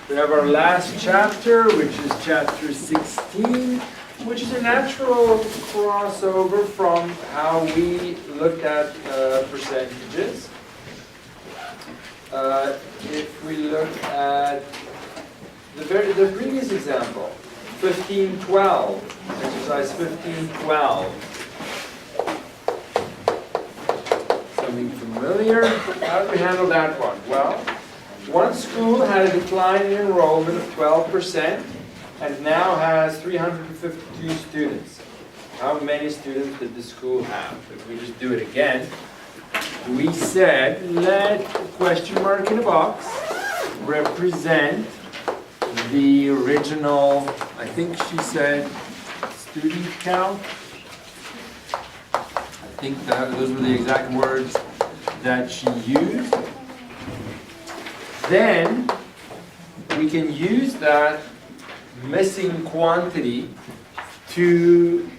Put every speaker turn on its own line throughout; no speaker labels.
We have our last chapter, which is chapter 16, which is a natural crossover from how we looked at percentages. If we look at the previous example, 1512, exercise 1512. Something familiar? How did we handle that one? Well, one school had a decline in enrollment of 12% and now has 352 students. How many students did the school have? If we just do it again, we said let the question mark in a box represent the original, I think she said, student count. I think those were the exact words that she used. Then we can use that missing quantity to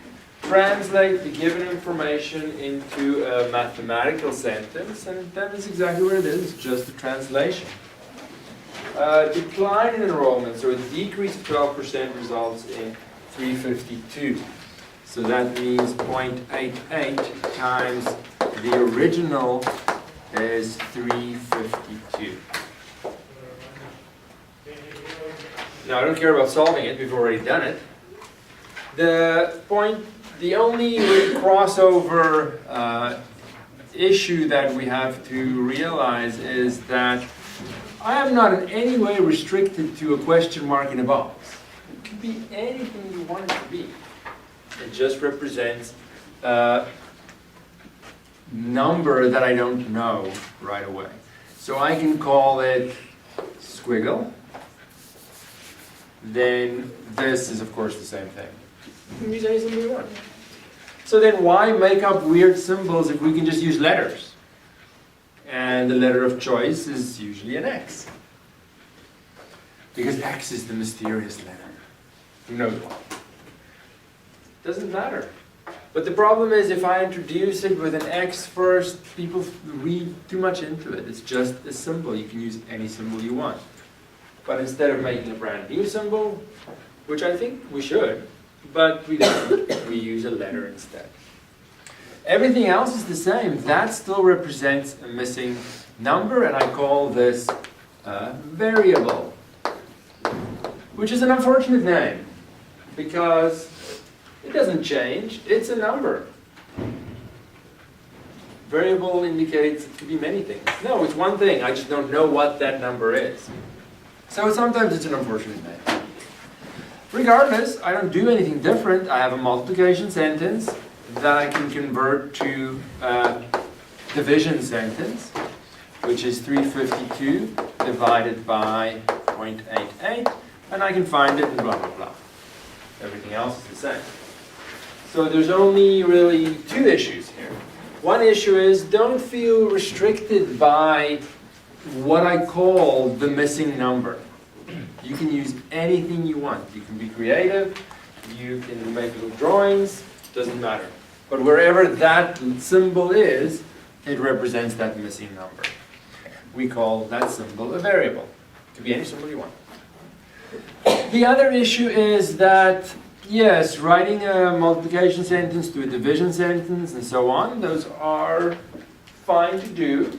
translate the given information into a mathematical sentence, and that is exactly what it is, it's just a translation. Decline in enrollment, so a decrease of 12% results in 352. So that means 0.88 times the original is 352. Now I don't care about solving it, we've already done it. The only crossover issue that we have to realize is that I am not in any way restricted to a question mark in a box. It could be anything you want it to be. It just represents a number that I don't know right away. So I can call it squiggle. Then this is of course the same thing. You can use any symbol you want. So then why make up weird symbols if we can just use letters? And the letter of choice is usually an X. Because X is the mysterious letter. Who knows why? Doesn't matter. But the problem is if I introduce it with an X first, people read too much into it. It's just a symbol. You can use any symbol you want. But instead of making a brand new symbol, which I think we should, but we don't, we use a letter instead. Everything else is the same. That still represents a missing number, and I call this a variable, which is an unfortunate name because it doesn't change. It's a number. Variable indicates it could be many things. No, it's one thing. I just don't know what that number is. So sometimes it's an unfortunate name. Regardless, I don't do anything different. I have a multiplication sentence that I can convert to a division sentence, which is 352 divided by 0.88, and I can find it and blah, blah, blah. Everything else is the same. So there's only really two issues here. One issue is don't feel restricted by what I call the missing number. You can use anything you want. You can be creative, you can make little drawings, doesn't matter. But wherever that symbol is, it represents that missing number. We call that symbol a variable. It could be any symbol you want. The other issue is that, yes, writing a multiplication sentence to a division sentence and so on, those are fine to do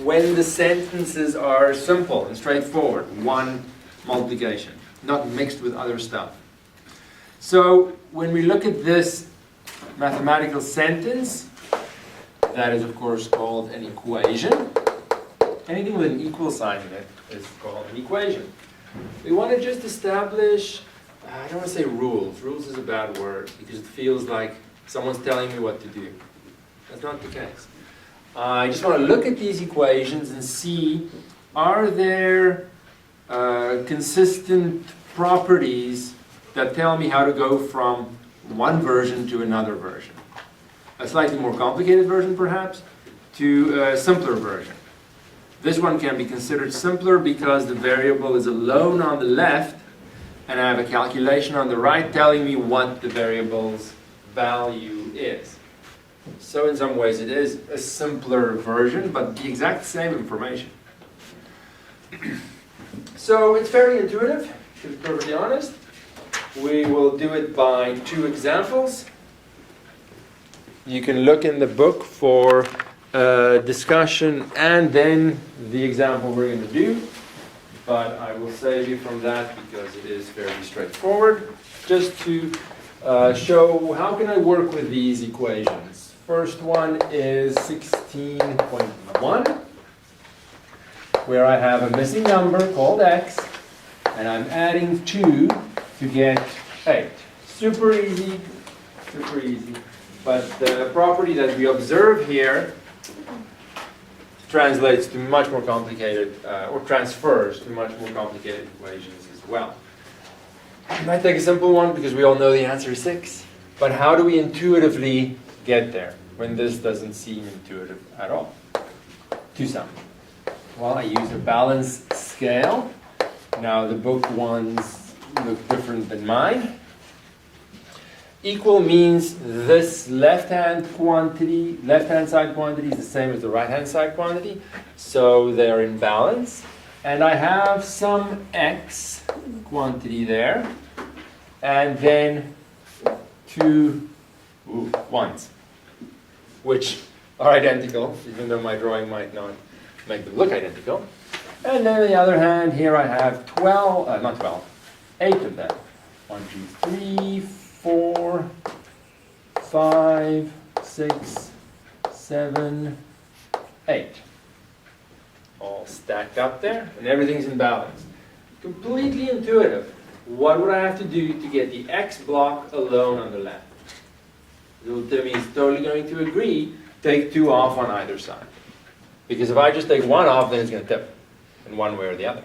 when the sentences are simple and straightforward. One multiplication, not mixed with other stuff. So when we look at this mathematical sentence, that is of course called an equation. Anything with an equal sign in it is called an equation. We want to just establish, I don't want to say rules. Rules is a bad word because it feels like someone's telling me what to do. That's not the case. I just want to look at these equations and see, are there consistent properties that tell me how to go from one version to another version. A slightly more complicated version perhaps, to a simpler version. This one can be considered simpler because the variable is alone on the left and I have a calculation on the right telling me what the variable's value is. So in some ways it is a simpler version, but the exact same information. So it's fairly intuitive, to be perfectly honest. We will do it by 2 examples. You can look in the book for discussion and then the example we're going to do. But I will save you from that because it is fairly straightforward. Just to show how can I work with these equations. First one is 16.1, where I have a missing number called x, and I'm adding 2 to get 8. Super easy, super easy. But the property that we observe here translates to much more complicated, or transfers to much more complicated equations as well. I might take a simple one because we all know the answer is 6. But how do we intuitively get there when this doesn't seem intuitive at all? To sum. Well, I use a balanced scale. Now the book ones look different than mine. Equal means this left-hand side quantity is the same as the right-hand side quantity, so they're in balance. And I have some x quantity there, and then 2 ones, which are identical, even though my drawing might not make them look identical. And then on the other hand, here I have 8 of them. 1, 2, 3, 4, 5, 6, 7, 8. All stacked up there, and everything's in balance. Completely intuitive. What would I have to do to get the x block alone on the left? Little Timmy is totally going to agree, take 2 off on either side. Because if I just take 1 off, then it's going to tip in one way or the other.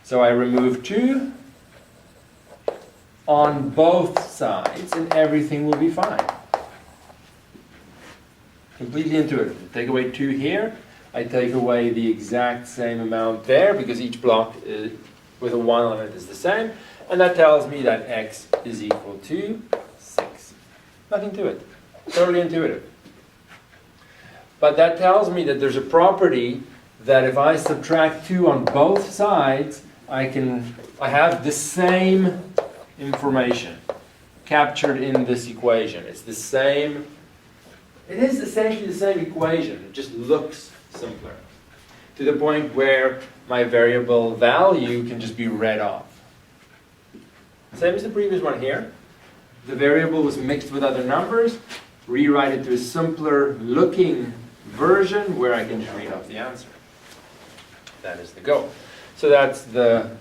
So I remove 2 on both sides, and everything will be fine. Completely intuitive. Take away 2 here. I take away the exact same amount there, because each block with a 1 on it is the same. And that tells me that x is equal to 6. Nothing to it. Totally intuitive. But that tells me that there's a property that if I subtract 2 on both sides, I have the same information captured in this equation. It's the same. It is essentially the same equation. It just looks simpler, to the point where my variable value can just be read off. Same as the previous one here. The variable was mixed with other numbers. Rewrite it to a simpler looking version where I can just read off the answer. That is the goal. So that's the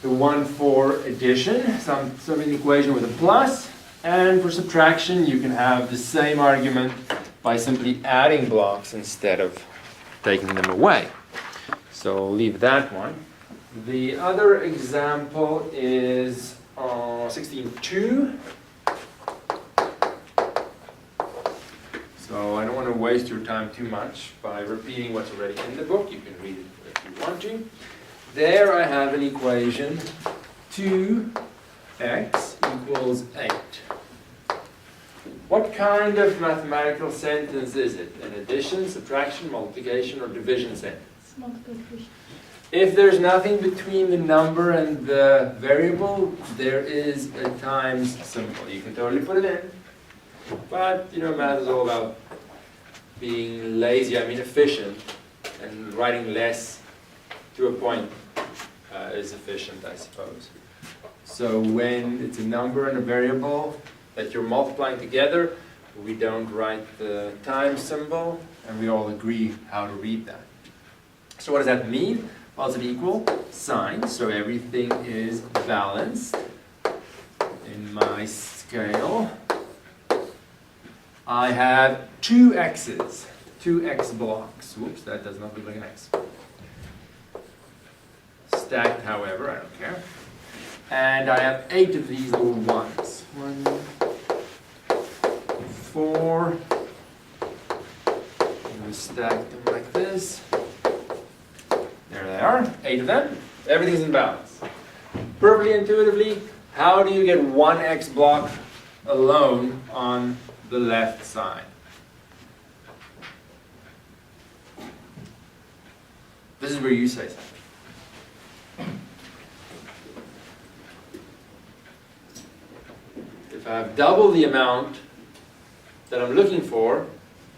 one for addition, some an equation with a plus. And for subtraction, you can have the same argument by simply adding blocks instead of taking them away. So I'll leave that one. The other example is 16.2. So I don't want to waste your time too much by repeating what's already in the book. You can read it if you want to. There I have an equation, 2x equals 8. What kind of mathematical sentence is it? An addition, subtraction, multiplication, or division sentence?
Multiplication.
If there's nothing between the number and the variable, there is a times symbol. You can totally put it in. But, math is all about being lazy, efficient, and writing less to a point is efficient, I suppose. So when it's a number and a variable that you're multiplying together, we don't write the times symbol, and we all agree how to read that. So what does that mean? Positive equal sign, so everything is balanced in my scale. I have 2 x's, 2 x blocks. Whoops, that does not look like an x. Stacked, however, I don't care. And I have 8 of these little ones. 1, 4. I'm going to stack them like this. There they are, 8 of them. Everything's in balance. Perfectly intuitively, how do you get 1 x block alone on the left side? This is where you say something. If I have double the amount that I'm looking for,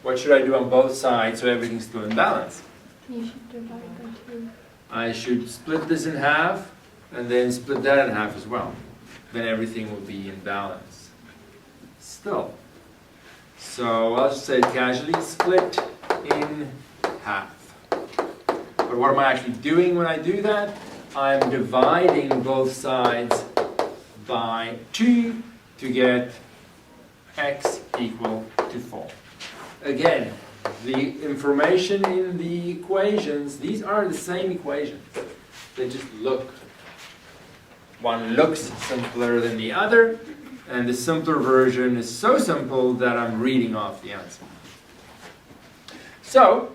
what should I do on both sides so everything's still in balance?
You should divide by 2.
I should split this in half and then split that in half as well. Then everything will be in balance. Still. So I'll just say casually split in half. But what am I actually doing when I do that? I'm dividing both sides by 2 to get x equal to 4. Again, the information in the equations, these are the same equations. They just look. One looks simpler than the other, and the simpler version is so simple that I'm reading off the answer. So,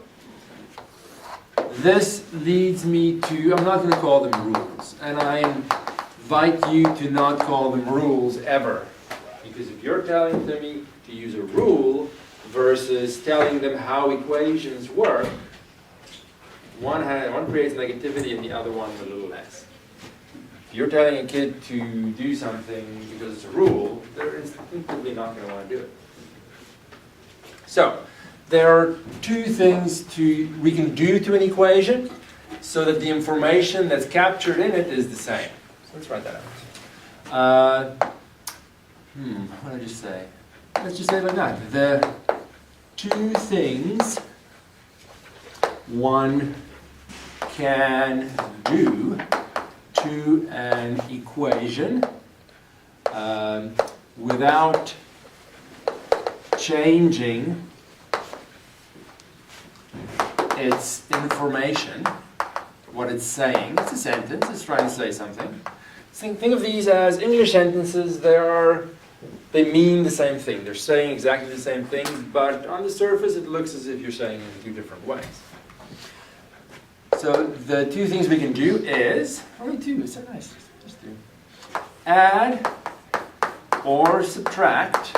this leads me to, I'm not going to call them rules, and I invite you to not call them rules ever. Because if you're telling me to use a rule versus telling them how equations work, one creates negativity and the other one a little less. If you're telling a kid to do something because it's a rule, they're instinctively not going to want to do it. So, there are 2 things we can do to an equation so that the information that's captured in it is the same. So let's write that out. What did I just say? Let's just say it like that. The 2 things one can do to an equation without changing its information, what it's saying. It's a sentence, it's trying to say something. Think of these as English sentences. They mean the same thing. They're saying exactly the same thing, but on the surface it looks as if you're saying it in 2 different ways. So the 2 things we can do is, only 2, it's so nice, just do. Add or subtract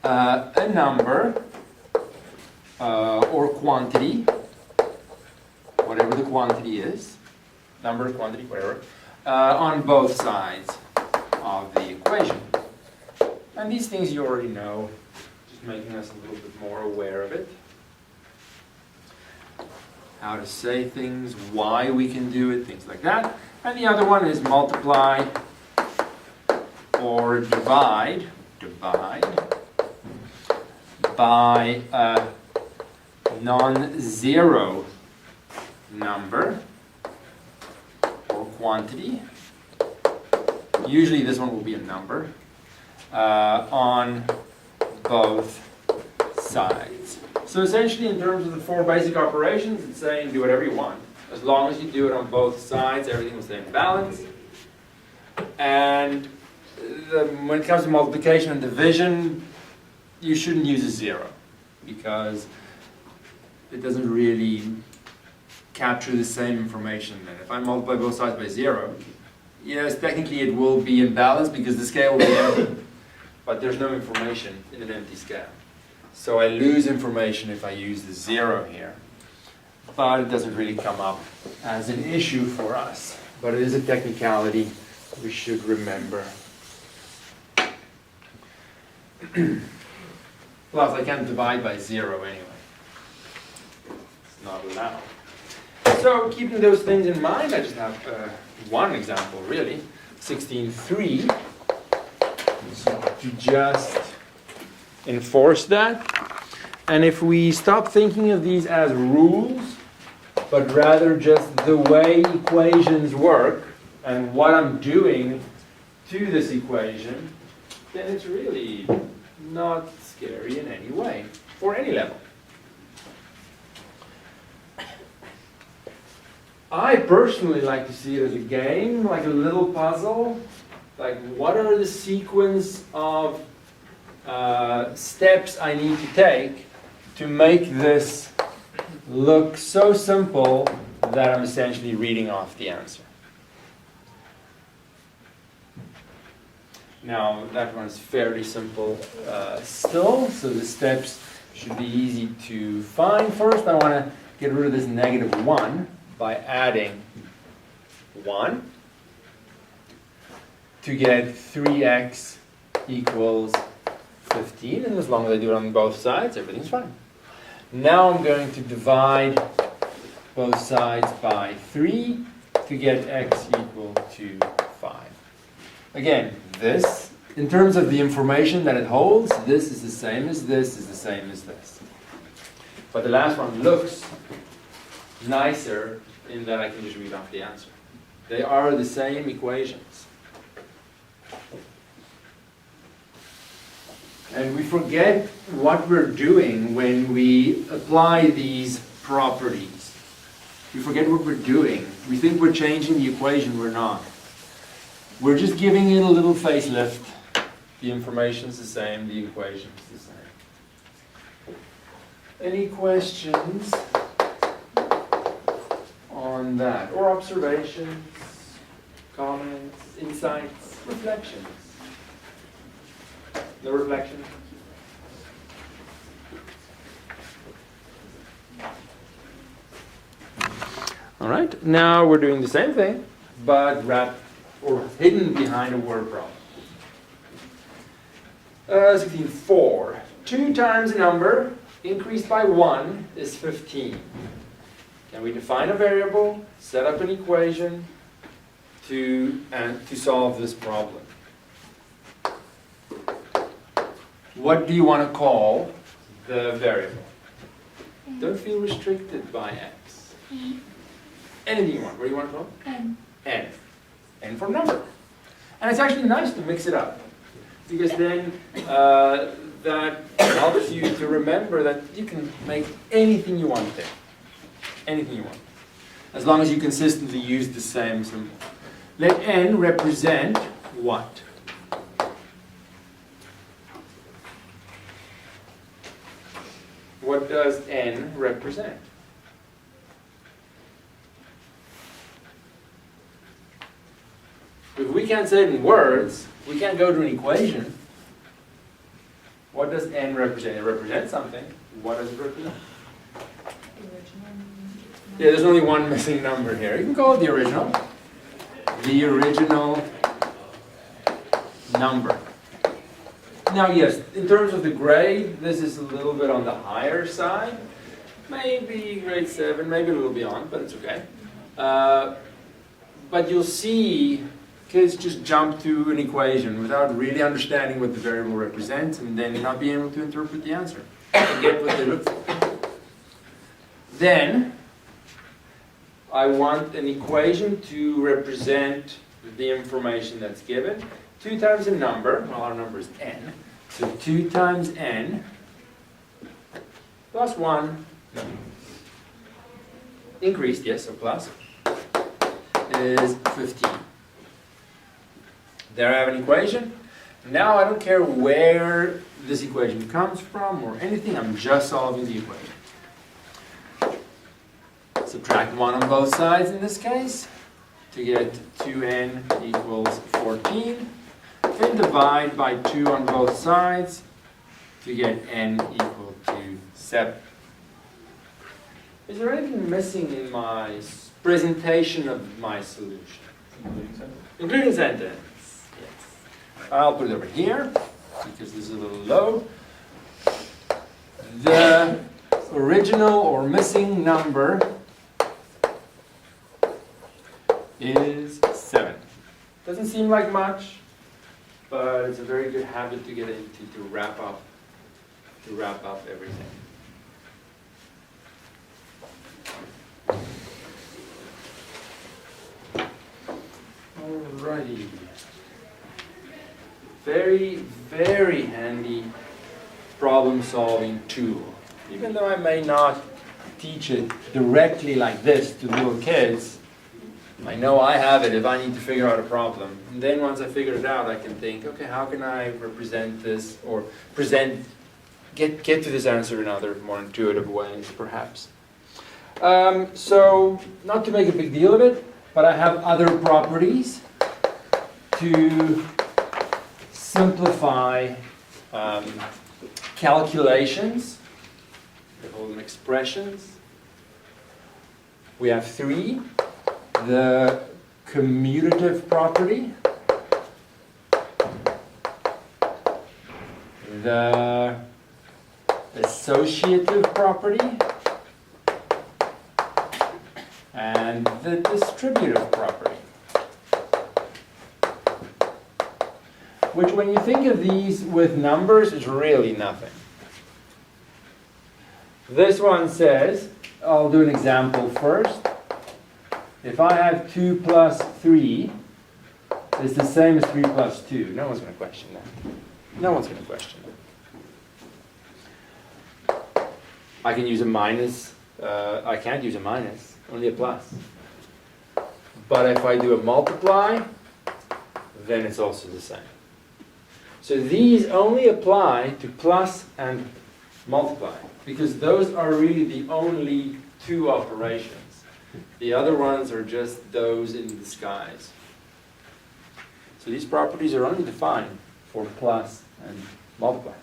a number or quantity, whatever the quantity is, number, quantity, whatever, on both sides of the equation. And these things you already know, just making us a little bit more aware of it. How to say things, why we can do it, things like that. And the other one is multiply or divide by a non-zero number or quantity. Usually this one will be a number on both sides. So essentially in terms of the 4 basic operations, it's saying do whatever you want. As long as you do it on both sides, everything will stay in balance. And when it comes to multiplication and division, you shouldn't use a 0 because it doesn't really capture the same information. And if I multiply both sides by 0, yes, technically it will be in balance because the scale will be empty, but there's no information in an empty scale. So I lose information if I use the 0 here. But it doesn't really come up as an issue for us. But it is a technicality we should remember. Plus, I can't divide by 0 anyway. It's not allowed. So, keeping those things in mind, I just have one example, really. 16.3. So, to just enforce that. And if we stop thinking of these as rules, but rather just the way equations work and what I'm doing to this equation, then it's really not scary in any way, for any level. I personally like to see it as a game, like a little puzzle. Like, what are the sequence of steps I need to take to make this look so simple that I'm essentially reading off the answer. Now, that one's fairly simple still, so the steps should be easy to find. First, I want to get rid of this negative 1 by adding 1 to get 3x equals 15, and as long as I do it on both sides, everything's fine. Now I'm going to divide both sides by 3 to get x equal to 5. Again, this, in terms of the information that it holds, this is the same as this is the same as this. But the last one looks nicer in that I can just read off the answer. They are the same equations. And we forget what we're doing when we apply these properties. We forget what we're doing. We think we're changing the equation, we're not. We're just giving it a little facelift. The information's the same, the equation's the same. Any questions on that? Or observations, comments, insights, reflections? No reflection? All right, now we're doing the same thing, but wrapped or hidden behind a word problem. 16.4. 2 times a number increased by 1 is 15. Can we define a variable, set up an equation to solve this problem? What do you want to call the variable? Don't feel restricted by x. Anything you want. What do you want to call it?
N.
N. N for number. And it's actually nice to mix it up, because then that helps you to remember that you can make anything you want there. Anything you want. As long as you consistently use the same symbol. Let n represent what? What does n represent? If we can't say it in words, we can't go to an equation. What does n represent? It represents something. What does it represent? Yeah, there's only one missing number here. You can call it the original. The original number. Now, yes, in terms of the grade, this is a little bit on the higher side. Maybe grade 7, maybe a little beyond, but it's okay. But you'll see kids just jump to an equation without really understanding what the variable represents, and then not being able to interpret the answer and get what they look for. Then, I want an equation to represent the information that's given. 2 times a number, well, our number is n, so 2 times n plus 1, increased, yes, so plus, is 15. There I have an equation. Now I don't care where this equation comes from or anything, I'm just solving the equation. Subtract 1 on both sides in this case to get 2n equals 14. Then divide by 2 on both sides to get n equal to 7. Is there anything missing in my presentation of my solution? Including sentence. Yes. I'll put it over here because this is a little low. The original or missing number is 7. Doesn't seem like much, but it's a very good habit to get into to wrap up everything. Alrighty. Very, very handy problem-solving tool. Even though I may not teach it directly like this to little kids, I know I have it if I need to figure out a problem. And then once I figure it out, I can think, okay, how can I represent this or get to this answer in other more intuitive ways, perhaps. So, not to make a big deal of it, but I have other properties to simplify calculations. They call them expressions. We have 3, the commutative property, the associative property, and the distributive property. Which, when you think of these with numbers, is really nothing. This one says, I'll do an example first. If I have 2 plus 3, it's the same as 3 plus 2. No one's going to question that. No one's going to question that. I can use a minus. I can't use a minus, only a plus. But if I do a multiply, then it's also the same. So these only apply to plus and multiply, because those are really the only 2 operations. The other ones are just those in disguise. So these properties are only defined for plus and multiply.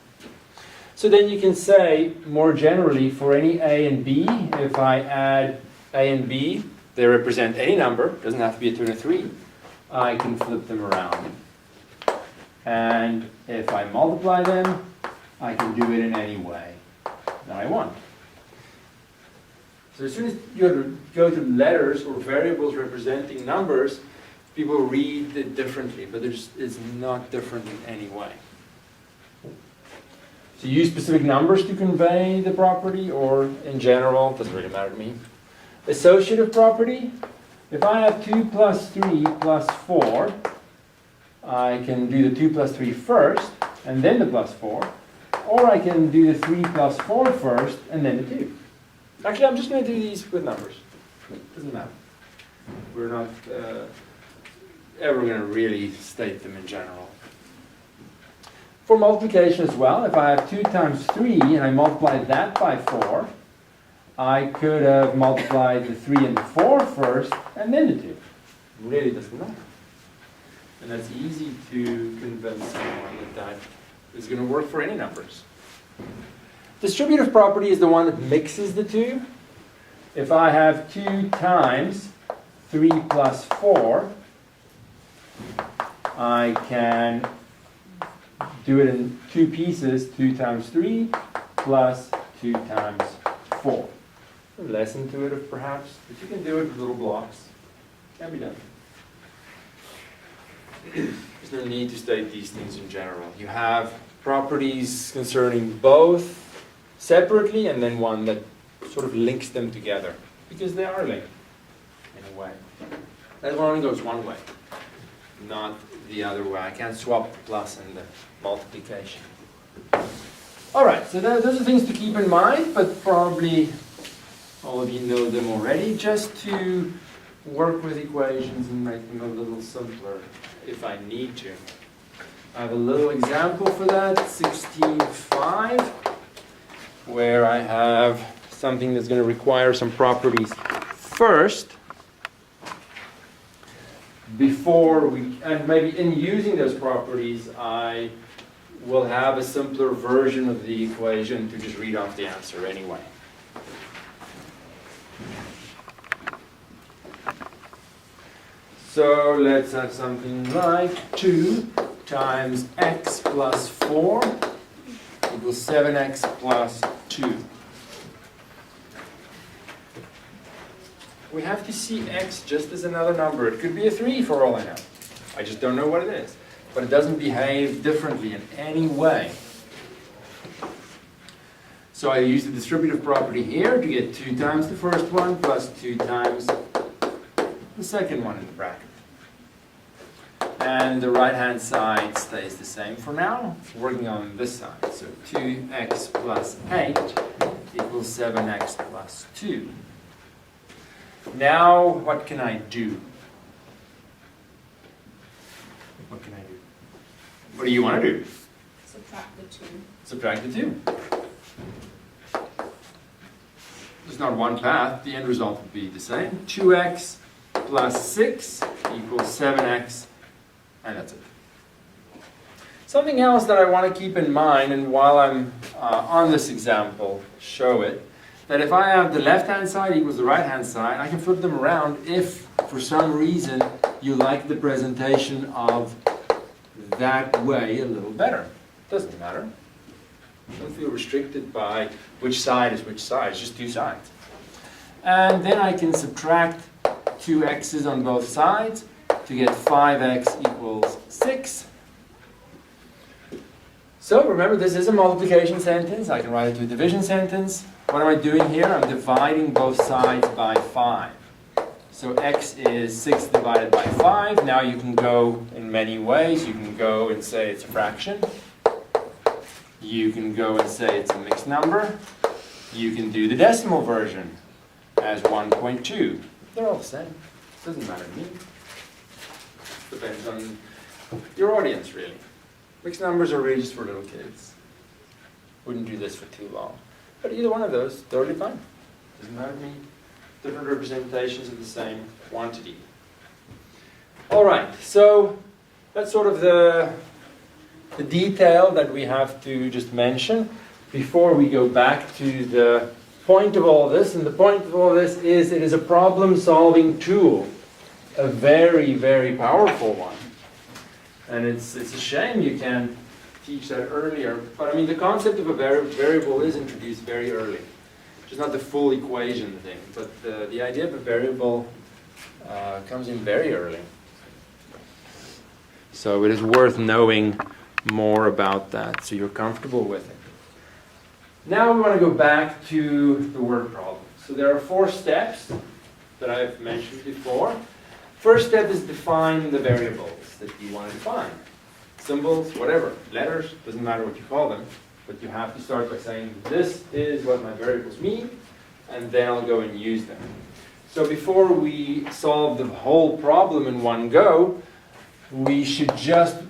So then you can say, more generally, for any a and b, if I add a and b, they represent any number, it doesn't have to be a 2 and a 3, I can flip them around. And if I multiply them, I can do it in any way that I want. So as soon as you go to letters or variables representing numbers, people read it differently, but it's not different in any way. So you use specific numbers to convey the property, or in general, doesn't really matter to me. Associative property, if I have 2 plus 3 plus 4, I can do the 2 plus 3 first, and then the plus 4. Or I can do the 3 plus 4 first, and then the 2. Actually, I'm just going to do these with numbers. Doesn't matter. We're not ever going to really state them in general. For multiplication as well, if I have 2 times 3, and I multiply that by 4, I could have multiplied the 3 and the 4 first, and then the 2. It really doesn't matter. And that's easy to convince someone that is going to work for any numbers. Distributive property is the one that mixes the 2. If I have 2 times 3 plus 4, I can do it in 2 pieces, 2 times 3 plus 2 times 4. Less intuitive perhaps, but you can do it with little blocks. Can be done. There's no need to state these things in general. You have properties concerning both separately, and then one that sort of links them together, because they are linked in a way. That one only goes one way, not the other way. I can't swap the plus and the multiplication. All right, so those are things to keep in mind, but probably all of you know them already, just to work with equations and make them a little simpler if I need to. I have a little example for that, 16.5, where I have something that's going to require some properties first, before and maybe in using those properties, I will have a simpler version of the equation to just read off the answer anyway. So let's have something like 2 times x plus 4 equals 7x plus 2. We have to see x just as another number. It could be a 3 for all I know. I just don't know what it is. But it doesn't behave differently in any way. So I use the distributive property here to get 2 times the first one plus 2 times the second one in the bracket. And the right-hand side stays the same for now, working on this side. So 2x plus 8 equals 7x plus 2. Now, what can I do? What can I do? What do you want to do?
Subtract the 2.
Subtract the 2. There's not one path. The end result would be the same. 2x plus 6 equals 7x, and that's it. Something else that I want to keep in mind, and while I'm on this example, show it, that if I have the left-hand side equals the right-hand side, I can flip them around if, for some reason, you like the presentation of that way a little better. Doesn't matter. Don't feel restricted by which side is which side. It's just two sides. And then I can subtract two x's on both sides to get 5x equals 6. So remember, this is a multiplication sentence. I can write it to a division sentence. What am I doing here? I'm dividing both sides by 5. So x is 6 divided by 5. Now you can go in many ways. You can go and say it's a fraction. You can go and say it's a mixed number. You can do the decimal version as 1.2. They're all the same. Doesn't matter to me. Depends on your audience, really. Mixed numbers are really just for little kids. Wouldn't do this for too long. But either one of those, totally fine. Doesn't matter to me. Different representations of the same quantity. All right, so that's sort of the detail that we have to just mention before we go back to the point of all this. And the point of all this is it is a problem-solving tool, a very, very powerful one. And it's a shame you can't teach that earlier. But I mean, the concept of a variable is introduced very early. Just not the full equation thing, but the idea of a variable comes in very early. So it is worth knowing more about that so you're comfortable with it. Now we want to go back to the word problem. So there are 4 steps that I've mentioned before. First step is define the variables that you want to define. Symbols, whatever, letters, doesn't matter what you call them, but you have to start by saying this is what my variables mean, and then I'll go and use them. So before we solve the whole problem in one go, we should just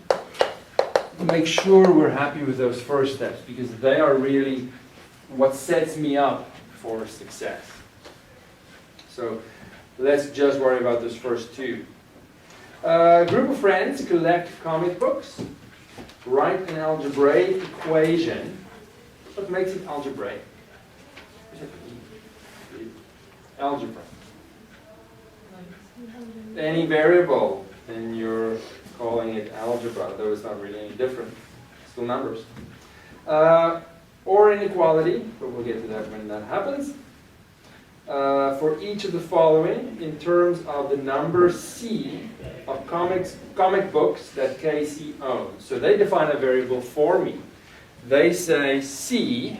make sure we're happy with those first steps, because they are really what sets me up for success. So let's just worry about those first 2. A group of friends collect comic books, write an algebraic equation. What makes it algebraic? Algebra. Any variable, then you're calling it algebra, though it's not really any different. Still numbers. Or inequality, but we'll get to that when that happens. For each of the following in terms of the number C of comic books that KC owns. So they define a variable for me. They say C,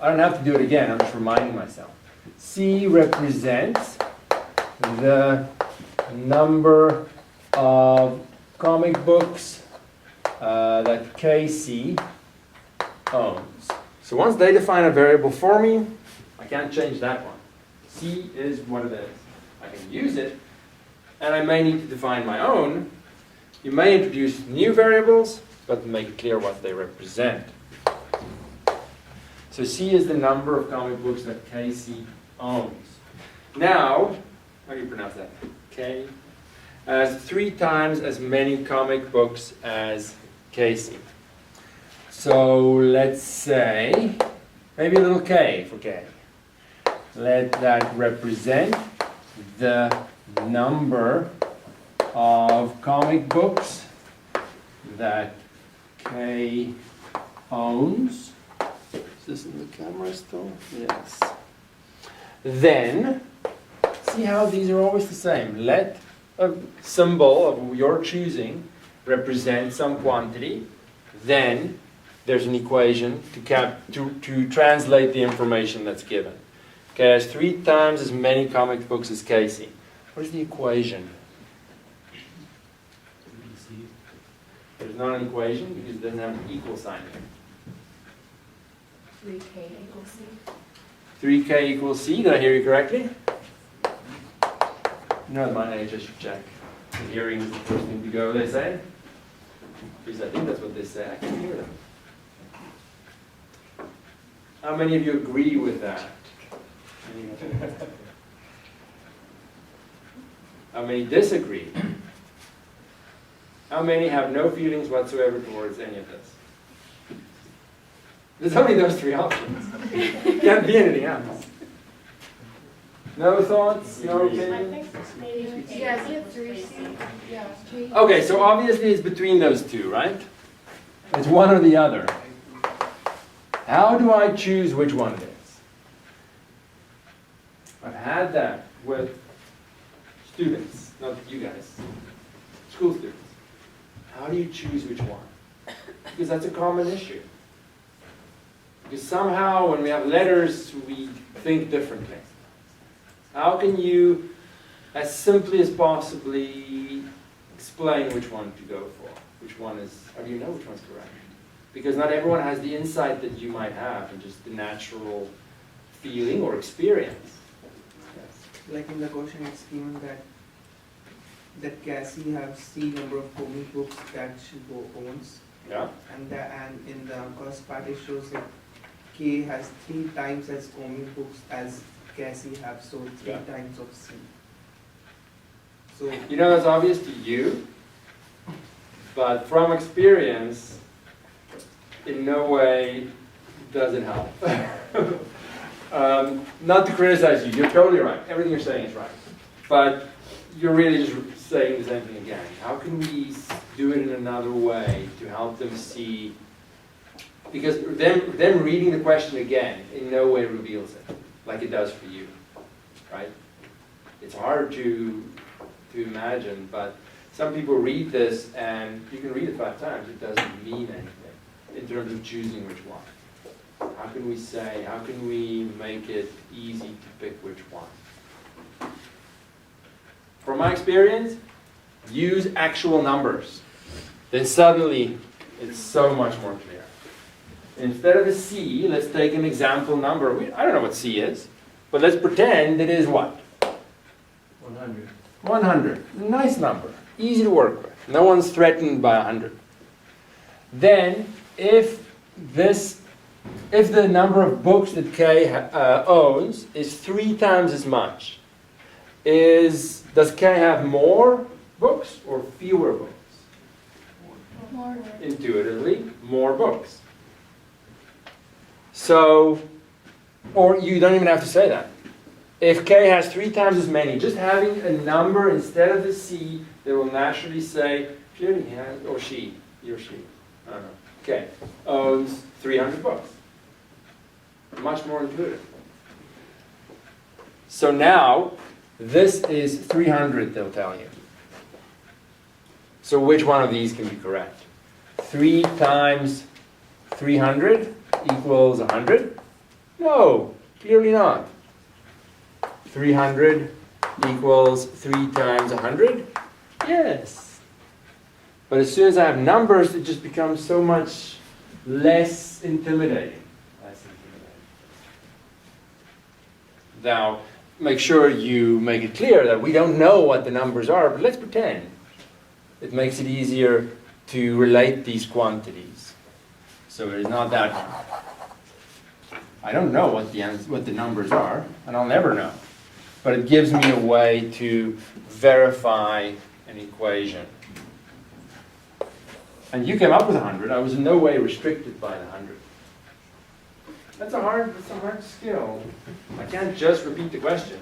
I don't have to do it again, I'm just reminding myself. C represents the number of comic books that KC owns. So once they define a variable for me, I can't change that one. C is what it is. I can use it, and I may need to define my own. You may introduce new variables, but make it clear what they represent. So C is the number of comic books that KC owns. Now, how do you pronounce that? K has 3 times as many comic books as KC. So let's say, maybe a little k for k. Let that represent the number of comic books that K owns. Is this in the camera still? Yes. Then, see how these are always the same. Let a symbol of your choosing represent some quantity. Then there's an equation to translate the information that's given. K has 3 times as many comic books as KC. What is the equation? There's not an equation because it doesn't have an equal sign there.
3K equals C.
3K equals C. Did I hear you correctly? No, at my age I should check. The hearing is the first thing to go, they say. Because I think that's what they say. I can hear them. How many of you agree with that? How many disagree? How many have no feelings whatsoever towards any of this? There's only those three options. Can't be anything else. No thoughts? No opinions?
Yeah, we have 3C. Yeah.
Okay, so obviously it's between those two, right? It's one or the other. How do I choose which one it is? I've had that with students, not you guys, school students. How do you choose which one? Because that's a common issue. Because somehow when we have letters, we think differently. How can you, as simply as possibly, explain which one to go for? Which one is, how do you know which one's correct? Because not everyone has the insight that you might have and just the natural feeling or experience. Yes.
Like in the question it's given that Cassie has C number of comic books that she owns.
Yeah.
And in the first part it shows that K has 3 times as comic books as Cassie have, so 3
Yeah.
times of C. So
You know that's obvious to you, but from experience, in no way does it help. Not to criticize you, you're totally right. Everything you're saying is right. But you're really just saying the same thing again. How can we do it in another way to help them see? Because them reading the question again in no way reveals it, like it does for you, right? It's hard to imagine, but some people read this and you can read it 5 times, it doesn't mean anything in terms of choosing which one. How can we say, how can we make it easy to pick which one? From my experience, use actual numbers. Then suddenly it's so much more clear. Instead of a C, let's take an example number. I don't know what C is, but let's pretend it is what?
100.
100. Nice number. Easy to work with. No one's threatened by 100. Then, if the number of books that K owns is 3 times as much, does K have more books or fewer books?
More.
Intuitively, more books. So, or you don't even have to say that. If K has 3 times as many, just having a number instead of the C, they will naturally say, clearly he has, or she, he or she, I don't know, K, owns 300 books. Much more intuitive. So now, this is 300, they'll tell you. So which one of these can be correct? 3 times 300 equals 100? No, clearly not. 300 equals 3 times 100? Yes. But as soon as I have numbers, it just becomes so much less intimidating. Now, make sure you make it clear that we don't know what the numbers are, but let's pretend. It makes it easier to relate these quantities. So it is not that I don't know what the numbers are, and I'll never know. But it gives me a way to verify an equation. And you came up with 100. I was in no way restricted by the 100. That's a hard skill. I can't just repeat the question,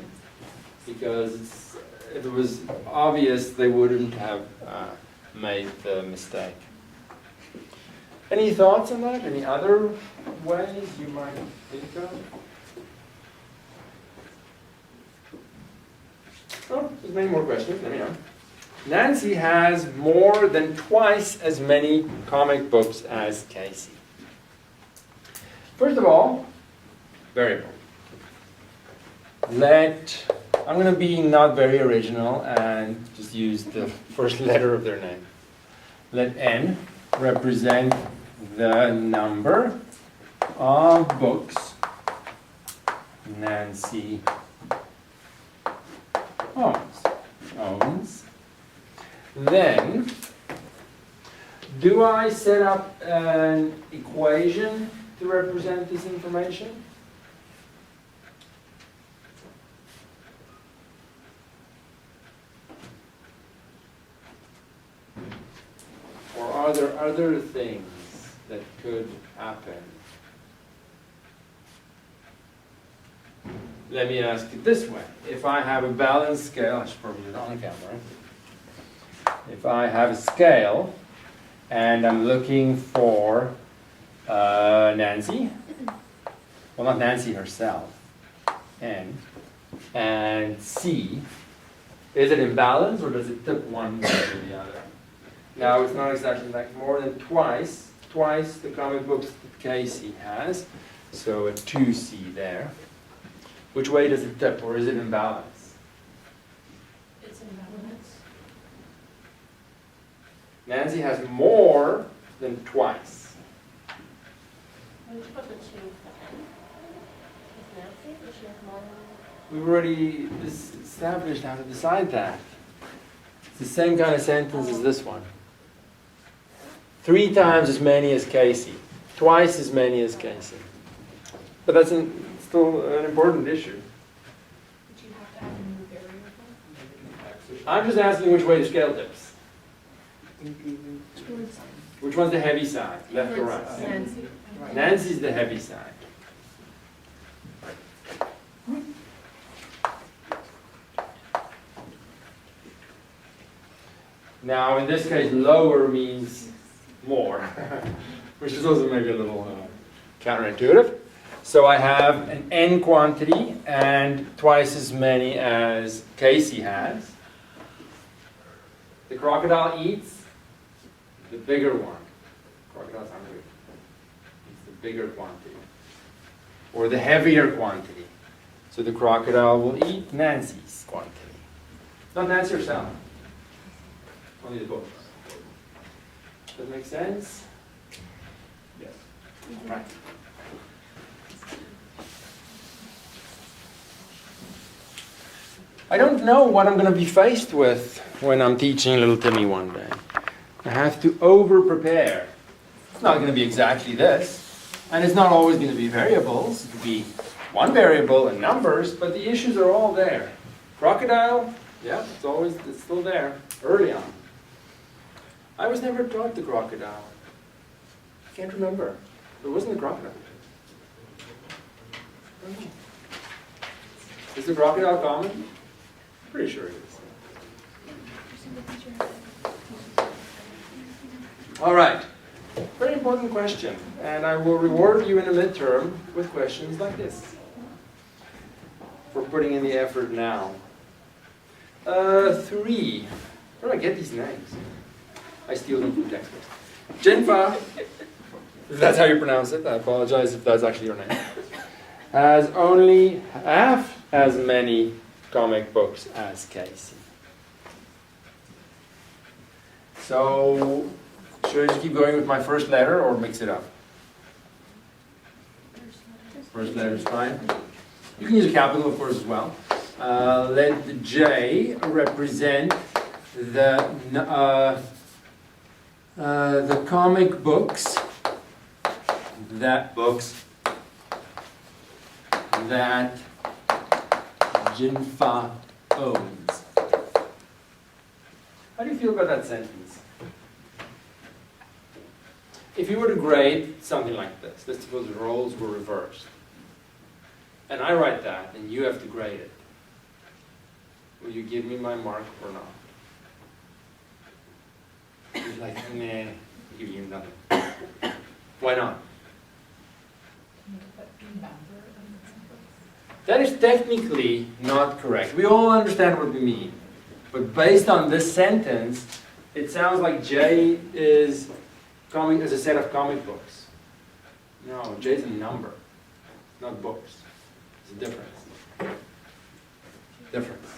because if it was obvious, they wouldn't have made the mistake. Any thoughts on that? Any other ways you might think of? Oh, there's many more questions. Let me know. Nancy has more than twice as many comic books as Casey. First of all, variable. I'm going to be not very original and just use the first letter of their name. Let N represent the number of books Nancy owns. Then, do I set up an equation to represent this information? Or are there other things that could happen let me ask it this way. If I have a balance scale, I should probably do it on camera. If I have a scale and I'm looking for Nancy, well, not Nancy herself, N, and C, is it in balance or does it tip one way or the other? Now, it's not exactly like more than twice the comic books that Casey has, so a 2C there. Which way does it tip, or is it in balance?
It's in balance.
Nancy has more than twice.
Why did you put the 2 for N? Is Nancy, does she have more than?
We've already established how to decide that. It's the same kind of sentence as this one. 3 times as many as Casey. Twice as many as Casey. But that's still an important issue.
Did you have to add a new variable?
I'm just asking which way the scale tips.
Increasing.
Towards
Which one's the heavy side, left or right?
Nancy.
Right.
Nancy's the heavy side. Now, in this case, lower means more, which is also maybe a little counterintuitive. So I have an N quantity and twice as many as Casey has. The crocodile eats the bigger one. Crocodile's hungry. It's the bigger quantity. Or the heavier quantity. So the crocodile will eat Nancy's quantity. Not Nancy herself. Only the book. Does that make sense? Yes. Right. I don't know what I'm going to be faced with when I'm teaching little Timmy one day. I have to over-prepare. It's not going to be exactly this. And it's not always going to be variables. It could be one variable and numbers, but the issues are all there. Crocodile, yeah, it's still there, early on. I was never taught the crocodile. I can't remember. It wasn't a crocodile. I don't know. Is the crocodile common? Pretty sure it is. All right. Very important question. And I will reward you in a midterm with questions like this. For putting in the effort now. 3. Where do I get these names? I steal them from textbooks. Jinfa, if that's how you pronounce it, I apologize if that's actually your name, has only half as many comic books as Casey. So, should I just keep going with my first letter or mix it up? First letter is fine. You can use a capital, of course, as well. Let the J represent the comic books that Jinfa owns. How do you feel about that sentence? If you were to grade something like this, let's suppose the roles were reversed, and I write that, and you have to grade it, will you give me my mark or not? You're like, nah, I'll give you nothing. Why not? That is technically not correct. We all understand what we mean. But based on this sentence, it sounds like J is a set of comic books. No, J is a number, not books. It's a difference. Difference.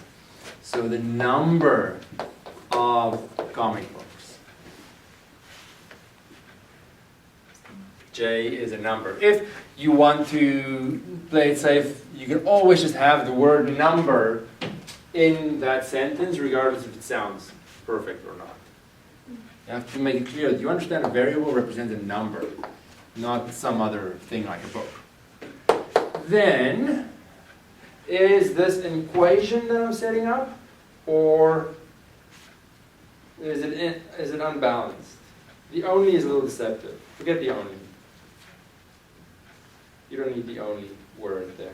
So the number of comic books. J is a number. If you want to play it safe, you can always just have the word number in that sentence, regardless if it sounds perfect or not. You have to make it clear that you understand a variable represents a number, not some other thing like a book. Then, is this an equation that I'm setting up, or is it unbalanced? The only is a little deceptive. Forget the only. You don't need the only word there.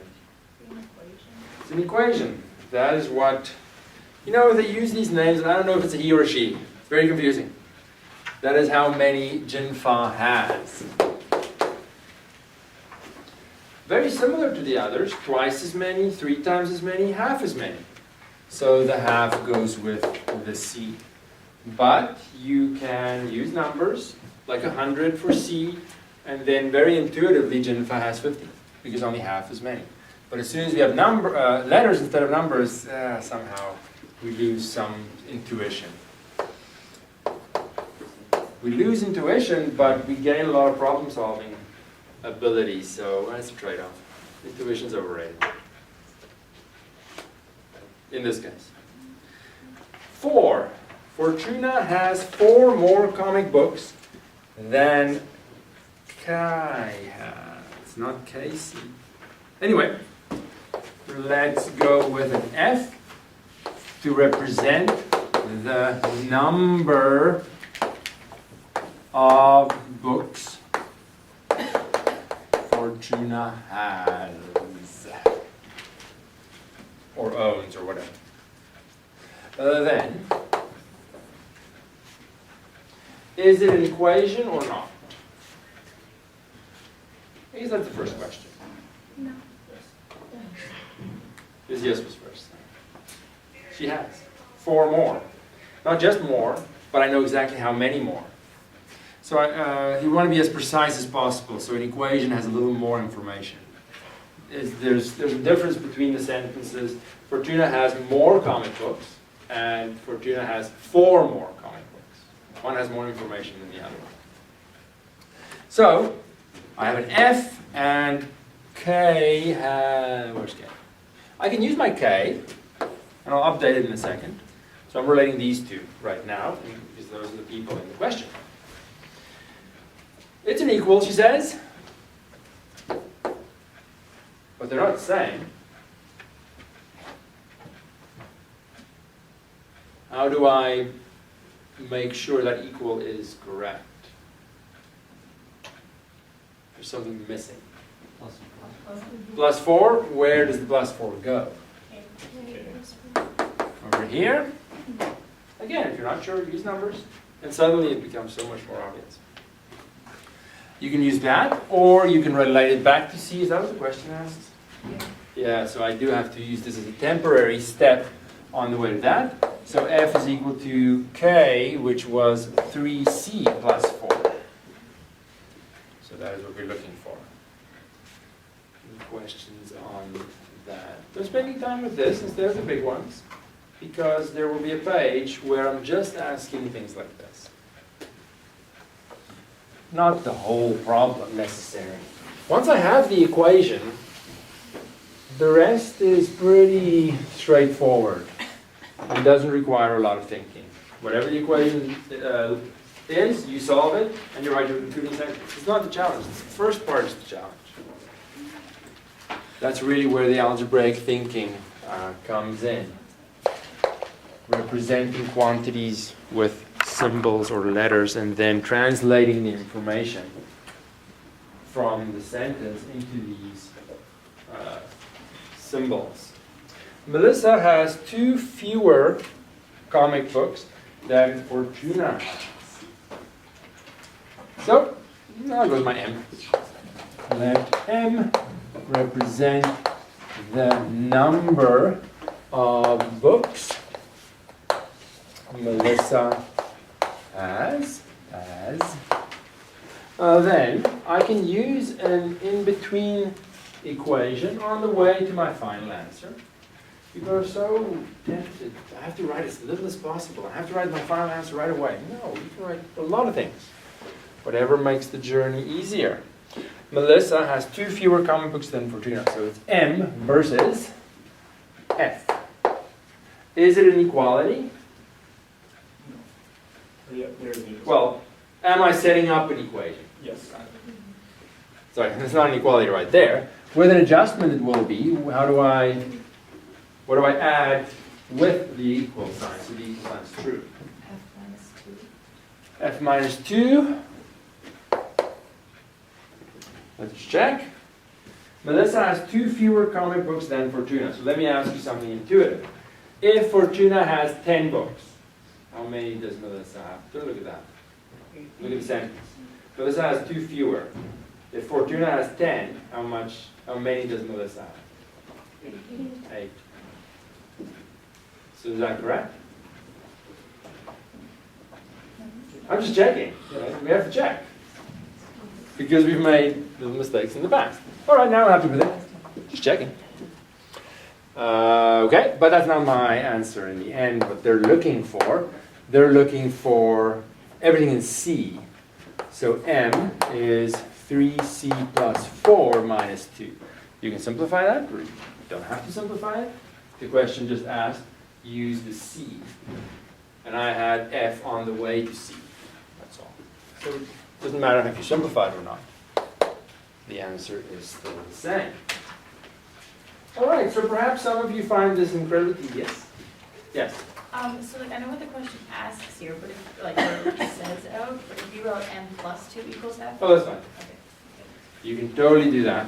An equation.
It's an equation. That is what, you know, they use these names, and I don't know if it's a he or a she. It's very confusing. That is how many Jinfa has. Very similar to the others, twice as many, 3 times as many, half as many. So the half goes with the C. But you can use numbers, like 100 for C, and then very intuitively Jinfa has 50, because only half as many. But as soon as we have letters instead of numbers, somehow we lose some intuition. We lose intuition, but we gain a lot of problem-solving abilities, so that's a trade-off. Intuition's overrated. In this case. 4. Fortuna has 4 more comic books than Kai has. Not Casey. Anyway, let's go with an F to represent the number of books Fortuna has, or owns, or whatever. Then, is it an equation or not? I guess that's the first question.
No.
Because yes was first. She has 4 more. Not just more, but I know exactly how many more. So you want to be as precise as possible, so an equation has a little more information. There's a difference between the sentences. Fortuna has more comic books, and Fortuna has 4 more comic books. One has more information than the other. So, I have an F, and K has, where's K? I can use my K, and I'll update it in a second. So I'm relating these two right now, because those are the people in the question. It's an equal, she says. But they're not the same. How do I make sure that equal is correct? There's something missing. Plus 4, where does the plus 4 go? Over here. Again, if you're not sure, use numbers, and suddenly it becomes so much more obvious. You can use that, or you can relate it back to C. Is that what the question asks? Yeah, so I do have to use this as a temporary step on the way to that. So F is equal to K, which was 3C plus 4. So that is what we're looking for. Any questions on that? I'm spending time with this instead of the big ones, because there will be a page where I'm just asking things like this. Not the whole problem necessarily. Once I have the equation, the rest is pretty straightforward. It doesn't require a lot of thinking. Whatever the equation is, you solve it, and you write your concluding sentence. It's not the challenge. The first part is the challenge. That's really where the algebraic thinking comes in. Representing quantities with symbols or letters, and then translating the information from the sentence into these symbols. Melissa has 2 fewer comic books than Fortuna has. So, I'll go with my M. Let M represent the number of books Melissa has. Then I can use an in-between equation on the way to my final answer. People are so tempted. I have to write as little as possible. I have to write my final answer right away. No, you can write a lot of things. Whatever makes the journey easier. Melissa has 2 fewer comic books than Fortuna. So it's M versus F. Is it an equality?
Yeah, there it is.
Well, am I setting up an equation?
Yes.
Sorry, it's not an equality right there. With an adjustment it will be. What do I add with the equal sign? So the equal sign is true. F minus 2. Let's check. Melissa has 2 fewer comic books than Fortuna. So let me ask you something intuitive. If Fortuna has 10 books, how many does Melissa have? So look at that. Look at the sentence. Melissa has 2 fewer. If Fortuna has 10, how many does Melissa have? 8. So is that correct? I'm just checking. You know, we have to check. Because we've made little mistakes in the past. All right, now I'm happy with it. Just checking. Okay, but that's not my answer in the end. What they're looking for everything in C. So M is 3C plus 4 minus 2. You can simplify that, or you don't have to simplify it. The question just asked, use the C. And I had F on the way to C. That's all. So it doesn't matter if you simplify it or not. The answer is still the same. All right, so perhaps some of you find this incredibly tedious. Yes?
So like I know what the question asks here, but if like it says F, but if you wrote M plus 2 equals F?
Oh, that's fine.
Okay.
You can totally do that.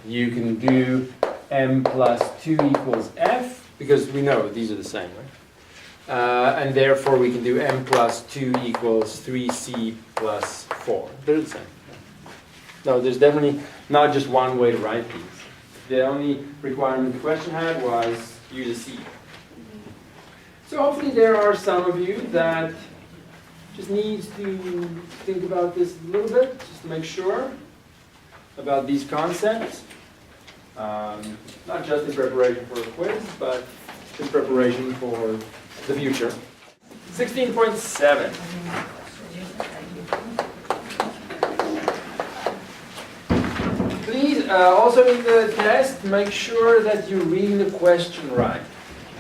You can do M plus 2 equals F, because we know these are the same, right? And therefore we can do M plus 2 equals 3C plus 4. They're the same. No, there's definitely not just one way to write these. The only requirement the question had was use a C. So hopefully there are some of you that just need to think about this a little bit, just to make sure about these concepts. Not just in preparation for a quiz, but in preparation for the future. 16.7. Please, also in the test, make sure that you're reading the question right.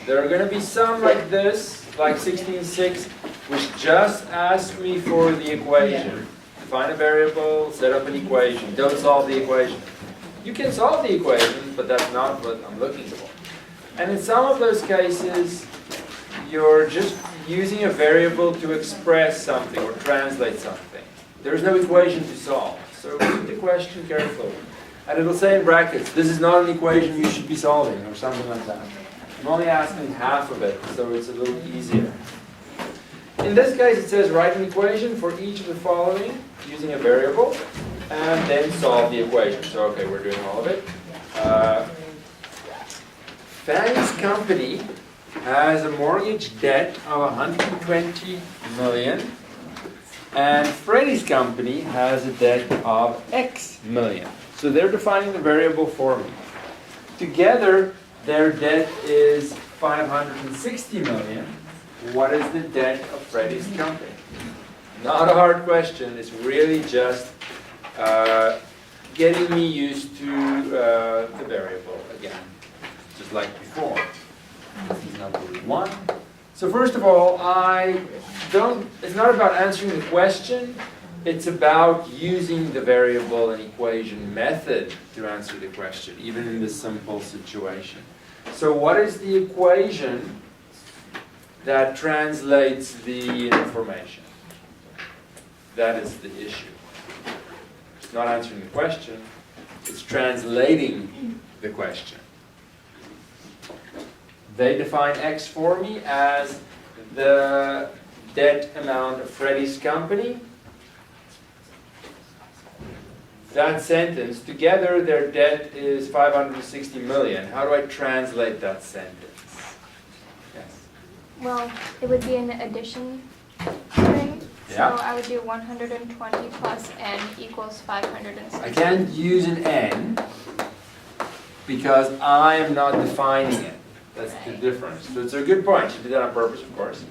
There are going to be some like this, like 16.6, which just ask me for the equation. Define a variable, set up an equation. Don't solve the equation. You can solve the equation, but that's not what I'm looking for. And in some of those cases, you're just using a variable to express something or translate something. There's no equation to solve. So read the question carefully. And it'll say in brackets, this is not an equation you should be solving, or something like that. I'm only asking half of it, so it's a little easier. In this case, it says write an equation for each of the following using a variable, and then solve the equation. So, okay, we're doing all of it. Fannie's company has a mortgage debt of 120 million, and Freddie's company has a debt of X million. So they're defining the variable for me. Together, their debt is 560 million. What is the debt of Freddie's company? Not a hard question. It's really just getting me used to the variable again, just like before. This is number 1. So first of all, it's not about answering the question. It's about using the variable and equation method to answer the question, even in this simple situation. So what is the equation that translates the information? That is the issue. It's not answering the question, it's translating the question. They define X for me as the debt amount of Freddie's company. That sentence, together their debt is 560 million. How do I translate that sentence? Yes?
Well, it would be an addition thing.
Yeah.
So I would do 120 plus n equals 560.
I can't use an n because I am not defining it. That's the difference. So it's a good point. You did that on purpose, of course.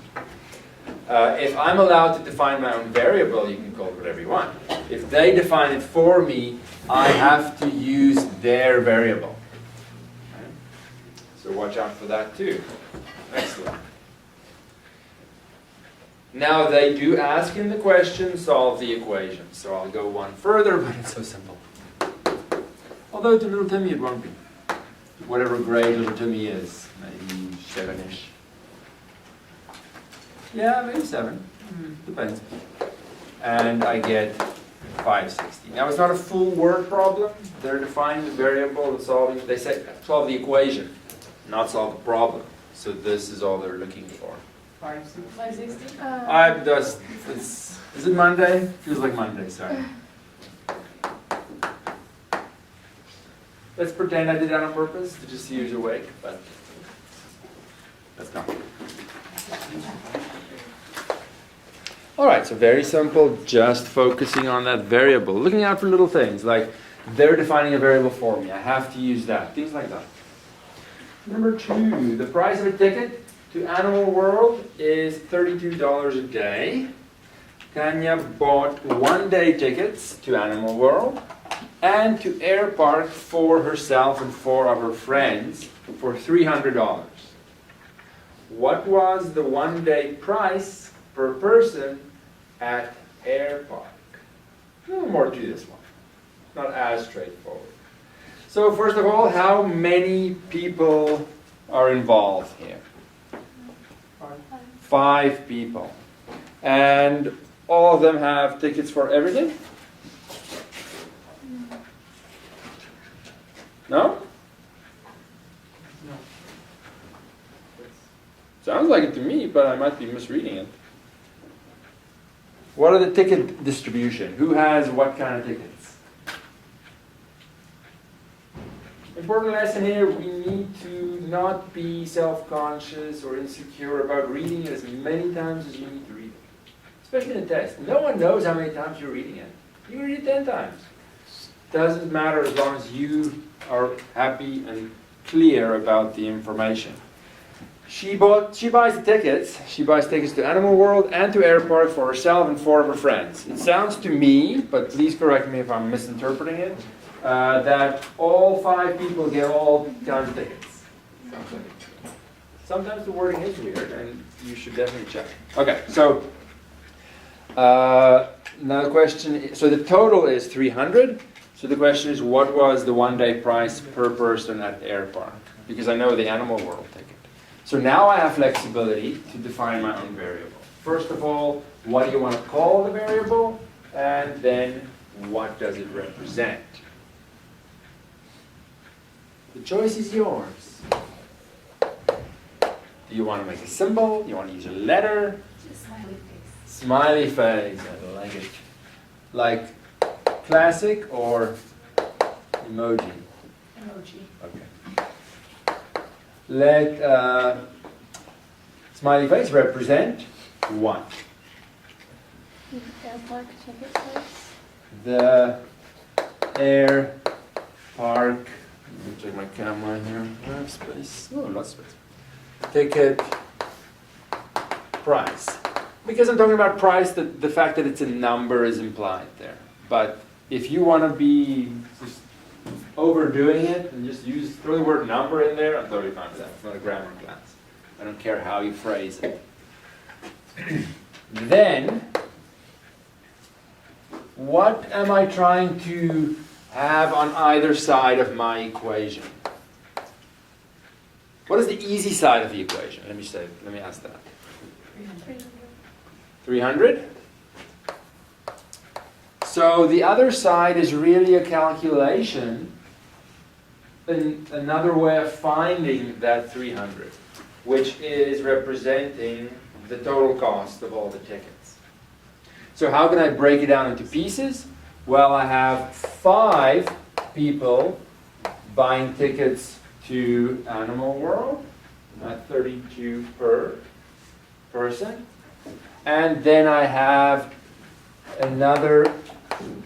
If I'm allowed to define my own variable, you can call it whatever you want. If they define it for me, I have to use their variable. Okay? So watch out for that too. Excellent. Now they do ask in the question, solve the equation. So I'll go one further, but it's so simple. Although to little Timmy it won't be. Whatever grade little Timmy is, maybe 7-ish. Yeah, maybe 7. Depends. And I get 560. Now it's not a full word problem. They're defining the variable and solving, they say solve the equation, not solve the problem. So this is all they're looking for.
560.
I'm just, is it Monday? Feels like Monday, sorry. Let's pretend I did that on purpose to just see who's awake, but that's not. All right, so very simple, just focusing on that variable. Looking out for little things, like they're defining a variable for me. I have to use that, things like that. Number 2, the price of a ticket to Animal World is $32 a day. Tanya bought 1-day tickets to Animal World and to Air Park for herself and 4 of her friends for $300. What was the 1-day price per person at Air Park? A little more to this one. Not as straightforward. So first of all, how many people are involved here? 5 people. And all of them have tickets for everything? No?
No.
Sounds like it to me, but I might be misreading it. What are the ticket distribution? Who has what kind of tickets? Important lesson here, we need to not be self-conscious or insecure about reading it as many times as you need to read it. Especially in a test. No one knows how many times you're reading it. You can read it 10 times. Doesn't matter as long as you are happy and clear about the information. She buys the tickets. She buys tickets to Animal World and to Air Park for herself and 4 of her friends. It sounds to me, but please correct me if I'm misinterpreting it, that all 5 people get all kinds of tickets. Sometimes the wording is weird, and you should definitely check. Okay, so now the question, so the total is 300. So the question is, what was the 1-day price per person at Air Park? Because I know the Animal World ticket. So now I have flexibility to define my own variable. First of all, what do you want to call the variable? And then, what does it represent? The choice is yours. Do you want to make a symbol? Do you want to use a letter?
Smiley face.
Smiley face, I like it. Like classic or emoji?
Emoji.
Okay. Let smiley face represent what?
Air Park ticket price.
The Air Park. Let me check my camera here. I have space. Oh, lots of space. Ticket price. Because I'm talking about price, the fact that it's a number is implied there. But if you want to be just overdoing it and just throw the word number in there, I'm totally fine with that. It's not a grammar class. I don't care how you phrase it. Then, what am I trying to have on either side of my equation? What is the easy side of the equation? Let me ask that. 300? So the other side is really a calculation, another way of finding that 300, which is representing the total cost of all the tickets. So how can I break it down into pieces? Well, I have 5 people buying tickets to Animal World at 32 per person. And then I have another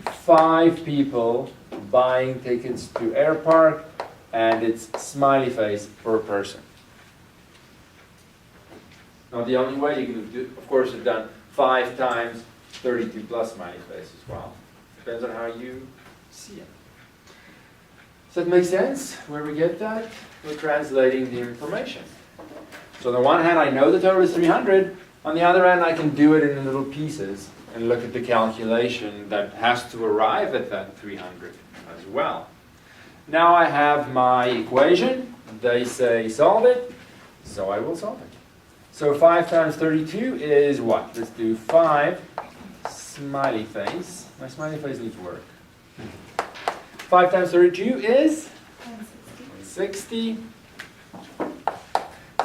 5 people buying tickets to Air Park, and it's smiley face per person. Not the only way. You can do, of course, have done 5 times 32 plus smiley face as well. Depends on how you see it. Does that make sense? Where we get that? We're translating the information. So on the one hand, I know the total is 300. On the other hand, I can do it in little pieces and look at the calculation that has to arrive at that 300 as well. Now I have my equation. They say solve it, so I will solve it. So 5 times 32 is what? Let's do 5 smiley face. My smiley face needs work. 5 times 32 is 60.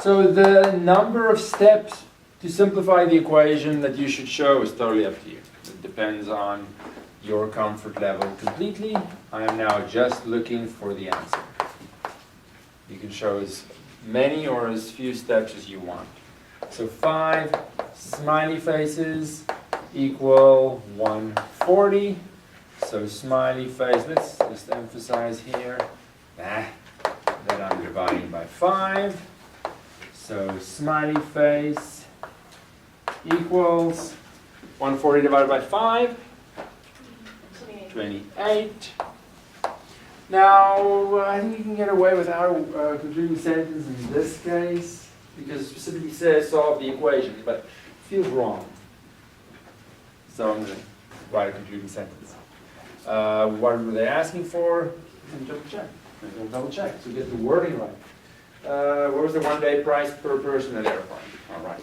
So the number of steps to simplify the equation that you should show is totally up to you. It depends on your comfort level completely. I am now just looking for the answer. You can show as many or as few steps as you want. So 5 smiley faces equal 140. So smiley face, let's just emphasize here that I'm dividing by 5. So smiley face equals 140 divided by 5, 28. Now, I think you can get away without a concluding sentence in this case, because it specifically says solve the equation, but it feels wrong. So I'm going to write a concluding sentence. What were they asking for? Double check. Double check, so get the wording right. What was the one-day price per person at airport? All right.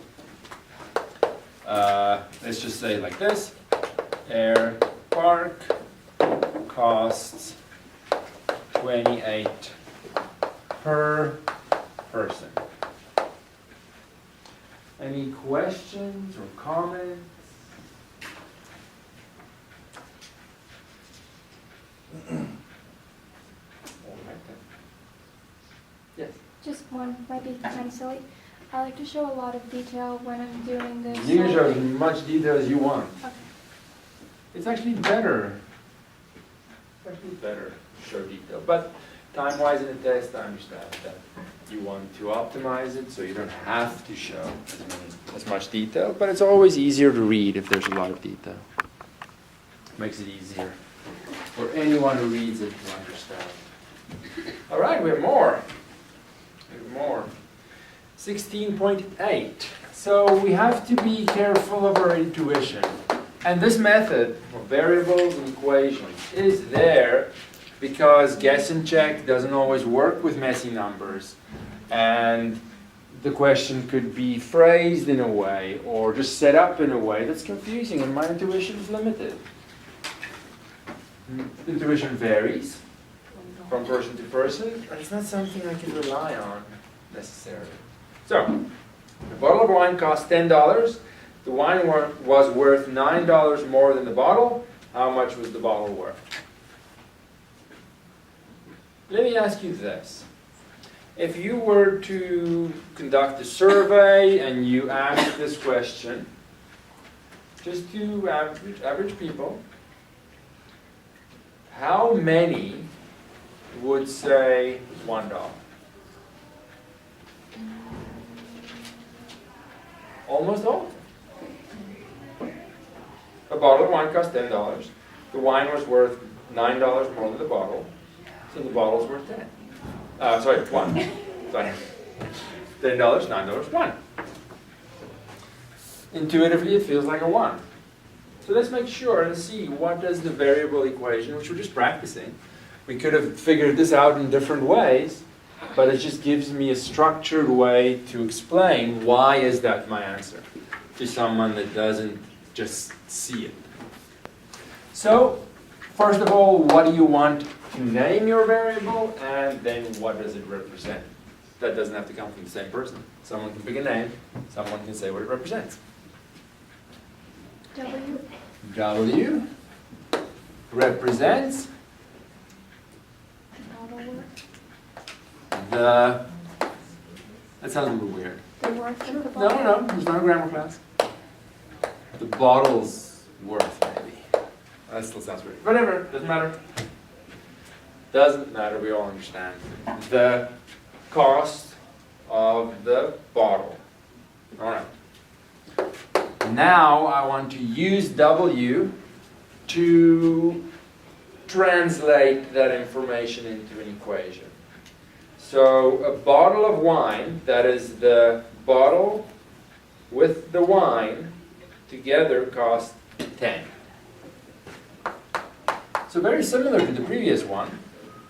Let's just say it like this. Air park costs 28 per person. Any questions or comments? Yes.
Just one, might be kind of silly. I like to show a lot of detail when I'm doing this.
You can show as much detail as you want.
Okay.
It's actually better. It's actually better to show detail. But time-wise in a test, I understand that you want to optimize it so you don't have to show as much detail. But it's always easier to read if there's a lot of detail. Makes it easier for anyone who reads it to understand. All right, we have more. 16.8. So we have to be careful of our intuition. And this method of variables and equations is there because guess and check doesn't always work with messy numbers. And the question could be phrased in a way or just set up in a way that's confusing, and my intuition is limited. Intuition varies from person to person, and it's not something I can rely on necessarily. So, the bottle of wine cost $10. The wine was worth $9 more than the bottle. How much was the bottle worth? Let me ask you this. If you were to conduct a survey and you asked this question, just to average people, how many would say $1? Almost all. A bottle of wine cost $10. The wine was worth $9 more than the bottle, so the bottle's worth 10. Sorry, 1. Sorry. $10, $9, 1. Intuitively, it feels like a 1. So let's make sure and see what does the variable equation, which we're just practicing. We could have figured this out in different ways, but it just gives me a structured way to explain why is that my answer to someone that doesn't just see it. So, first of all, what do you want to name your variable, and then what does it represent? That doesn't have to come from the same person. Someone can pick a name, someone can say what it represents.
W.
W represents
Model work.
that sounds a little weird.
The work of the
No,
bottle.
there's not a grammar class. The bottle's worth, maybe. That still sounds weird. Whatever, doesn't matter. Doesn't matter, we all understand. The cost of the bottle. All right. Now I want to use W to translate that information into an equation. So a bottle of wine, that is the bottle with the wine, together cost 10. So very similar to the previous one.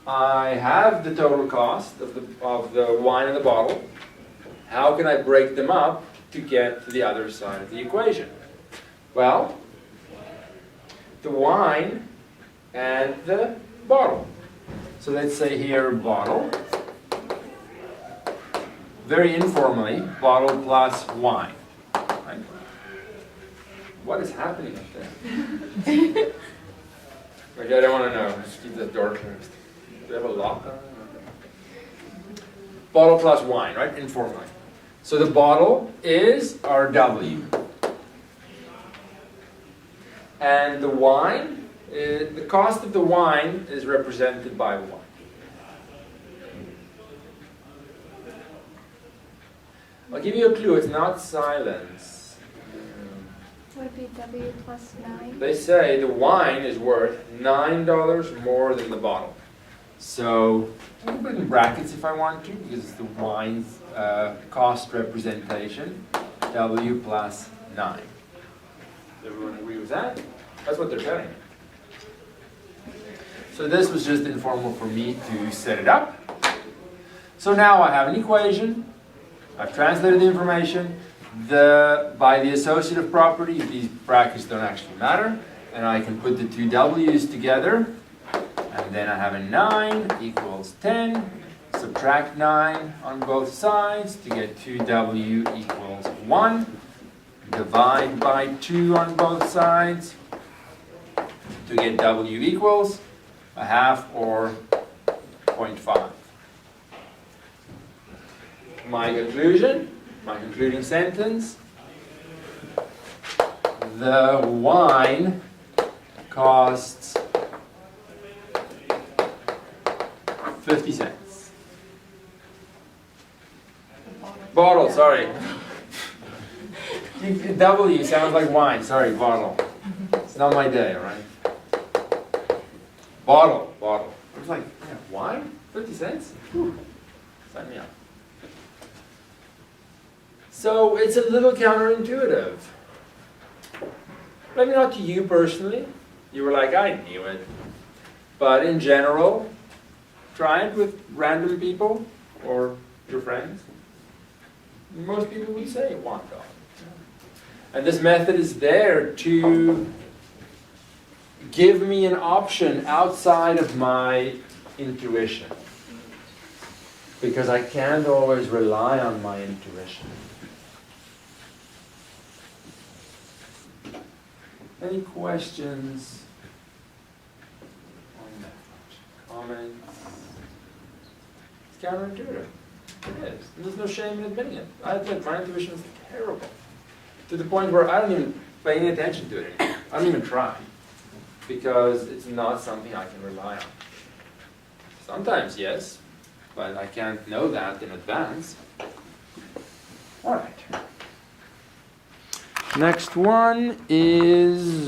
I have the total cost of the wine and the bottle. How can I break them up to get to the other side of the equation? Well, the wine and the bottle. So let's say here bottle. Very informally, bottle plus wine. Right? What is happening up there? Okay, I don't want to know. Just keep the door closed. Do we have a lock on it? Bottle plus wine, right? Informally. So the bottle is our W. And the wine, the cost of the wine is represented by 1. I'll give you a clue, it's not silence.
Would it be W plus 9?
They say the wine is worth $9 more than the bottle. So I can put it in brackets if I want to, because it's the wine's cost representation, W plus 9. Does everyone agree with that? That's what they're telling me. So this was just informal for me to set it up. So now I have an equation. I've translated the information. By the associative property, these brackets don't actually matter. And I can put the two W's together. And then I have a 9 equals 10. Subtract 9 on both sides to get 2W equals 1. Divide by 2 on both sides to get W equals a half or 0.5. My concluding sentence, the wine costs 50 cents. Bottle, sorry. W sounds like wine, sorry, bottle. It's not my day, all right? Bottle. I was like, yeah, wine? 50 cents? Whew. Sign me up. So it's a little counterintuitive. Maybe not to you personally. You were like, I knew it. But in general, try it with random people or your friends. Most people would say $1. And this method is there to give me an option outside of my intuition. Because I can't always rely on my intuition. Any questions on that? Comments? It's counterintuitive. It is. And there's no shame in admitting it. I admit my intuition is terrible. To the point where I don't even pay any attention to it anymore. I don't even try. Because it's not something I can rely on. Sometimes, yes, but I can't know that in advance. All right. Next one is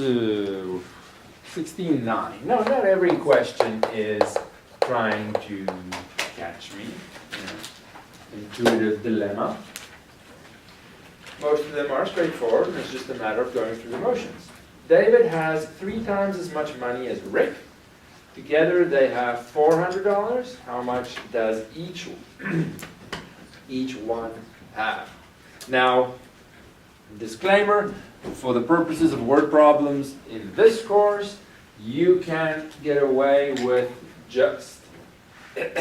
16.9. No, not every question is trying to catch me. Intuitive dilemma. Most of them are straightforward, and it's just a matter of going through the motions. David has 3 times as much money as Rick. Together they have $400. How much does each one have? Now, disclaimer, for the purposes of word problems in this course, you can't get away with just, get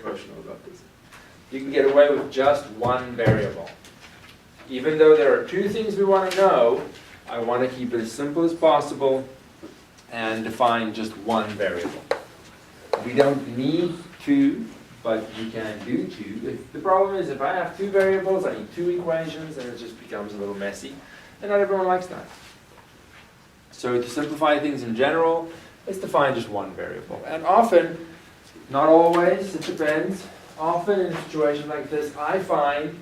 emotional about this, you can get away with just one variable. Even though there are 2 things we want to know, I want to keep it as simple as possible and define just one variable. We don't need 2, but you can do 2. The problem is if I have 2 variables, I need 2 equations, and it just becomes a little messy. And not everyone likes that. So to simplify things in general, let's define just one variable. And often, not always, it depends, often in a situation like this, I find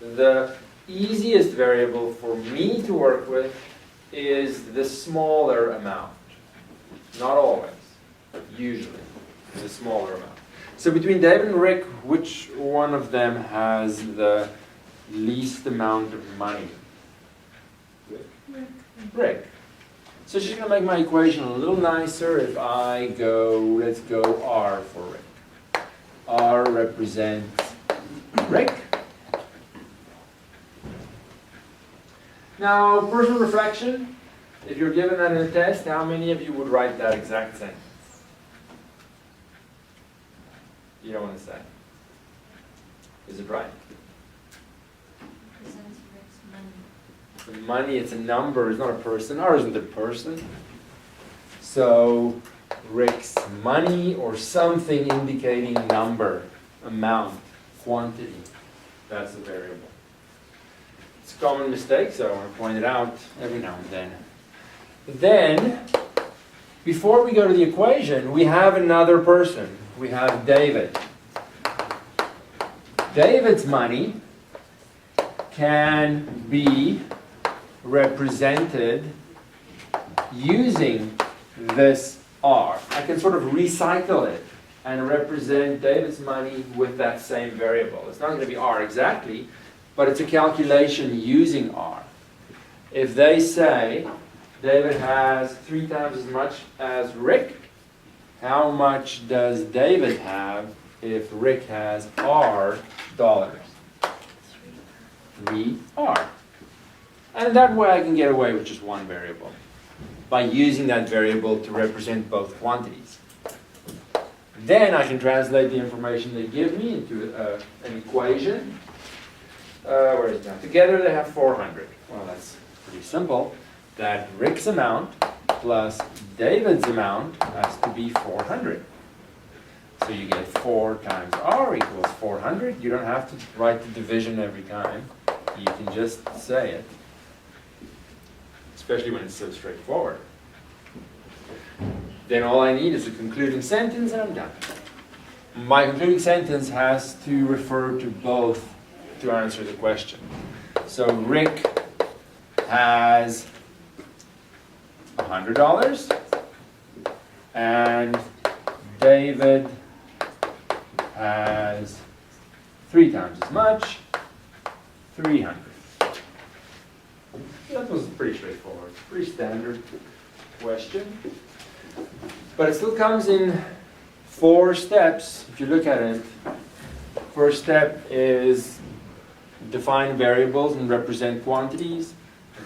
the easiest variable for me to work with is the smaller amount. Not always, but usually the smaller amount. So between David and Rick, which one of them has the least amount of money? Rick. So she's going to make my equation a little nicer if I go, let's go R for Rick. R represents Rick. Now, personal reflection. If you're given that in a test, how many of you would write that exact sentence? You don't want to say. Is it right?
Represents Rick's money.
The money, it's a number, it's not a person. R isn't a person. So Rick's money or something indicating number, amount, quantity. That's the variable. It's a common mistake, so I want to point it out every now and then. Then, before we go to the equation, we have another person. We have David. David's money can be represented using this R. I can sort of recycle it and represent David's money with that same variable. It's not going to be R exactly, but it's a calculation using R. If they say David has 3 times as much as Rick, how much does David have if Rick has R dollars? 3R. And that way I can get away with just one variable by using that variable to represent both quantities. Then I can translate the information they give me into an equation. Where is that? Together they have 400. Well, that's pretty simple. That Rick's amount plus David's amount has to be 400. So you get 4 times R equals 400. You don't have to write the division every time. You can just say it. Especially when it's so straightforward. Then all I need is a concluding sentence and I'm done. My concluding sentence has to refer to both to answer the question. So Rick has $100 and David has 3 times as much, 300. That was pretty straightforward, pretty standard question. But it still comes in 4 steps, if you look at it. First step is define variables and represent quantities.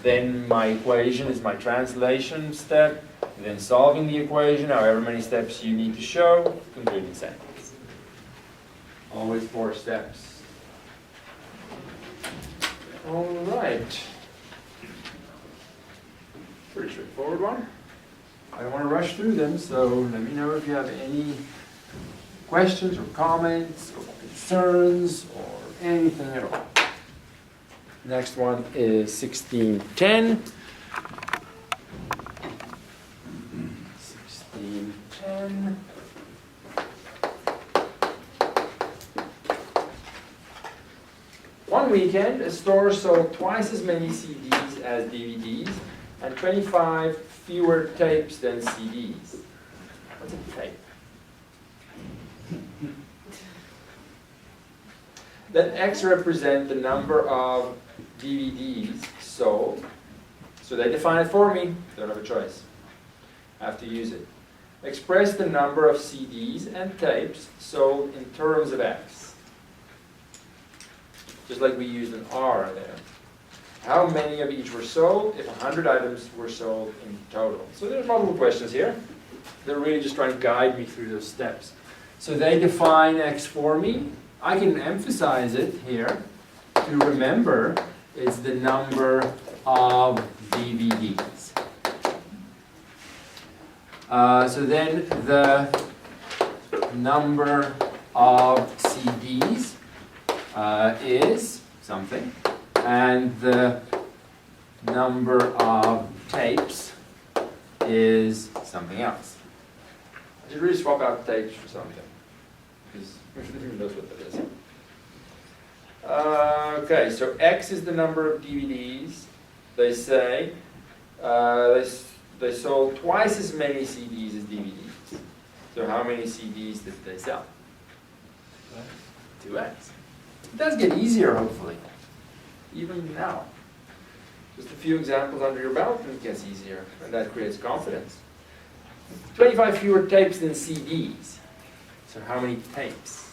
Then my equation is my translation step. And then solving the equation, however many steps you need to show, concluding sentence. Always 4 steps. All right. Pretty straightforward one. I don't want to rush through them, so let me know if you have any questions or comments or concerns or anything at all. Next one is 1610. 1610. One weekend, a store sold twice as many CDs as DVDs and 25 fewer tapes than CDs. What's a tape? Let X represent the number of DVDs sold. So they define it for me. Don't have a choice. I have to use it. Express the number of CDs and tapes sold in terms of X. Just like we used an R there. How many of each were sold if 100 items were sold in total? So there's multiple questions here. They're really just trying to guide me through those steps. So they define X for me. I can emphasize it here to remember it's the number of DVDs. So then the number of CDs is something, and the number of tapes is something else. I should really swap out tapes for something, because who knows what that is. Okay, so X is the number of DVDs. They say they sold twice as many CDs as DVDs. So how many CDs did they sell? 2X. It does get easier, hopefully. Even now. Just a few examples under your belt and it gets easier. And that creates confidence. 25 fewer tapes than CDs. So how many tapes?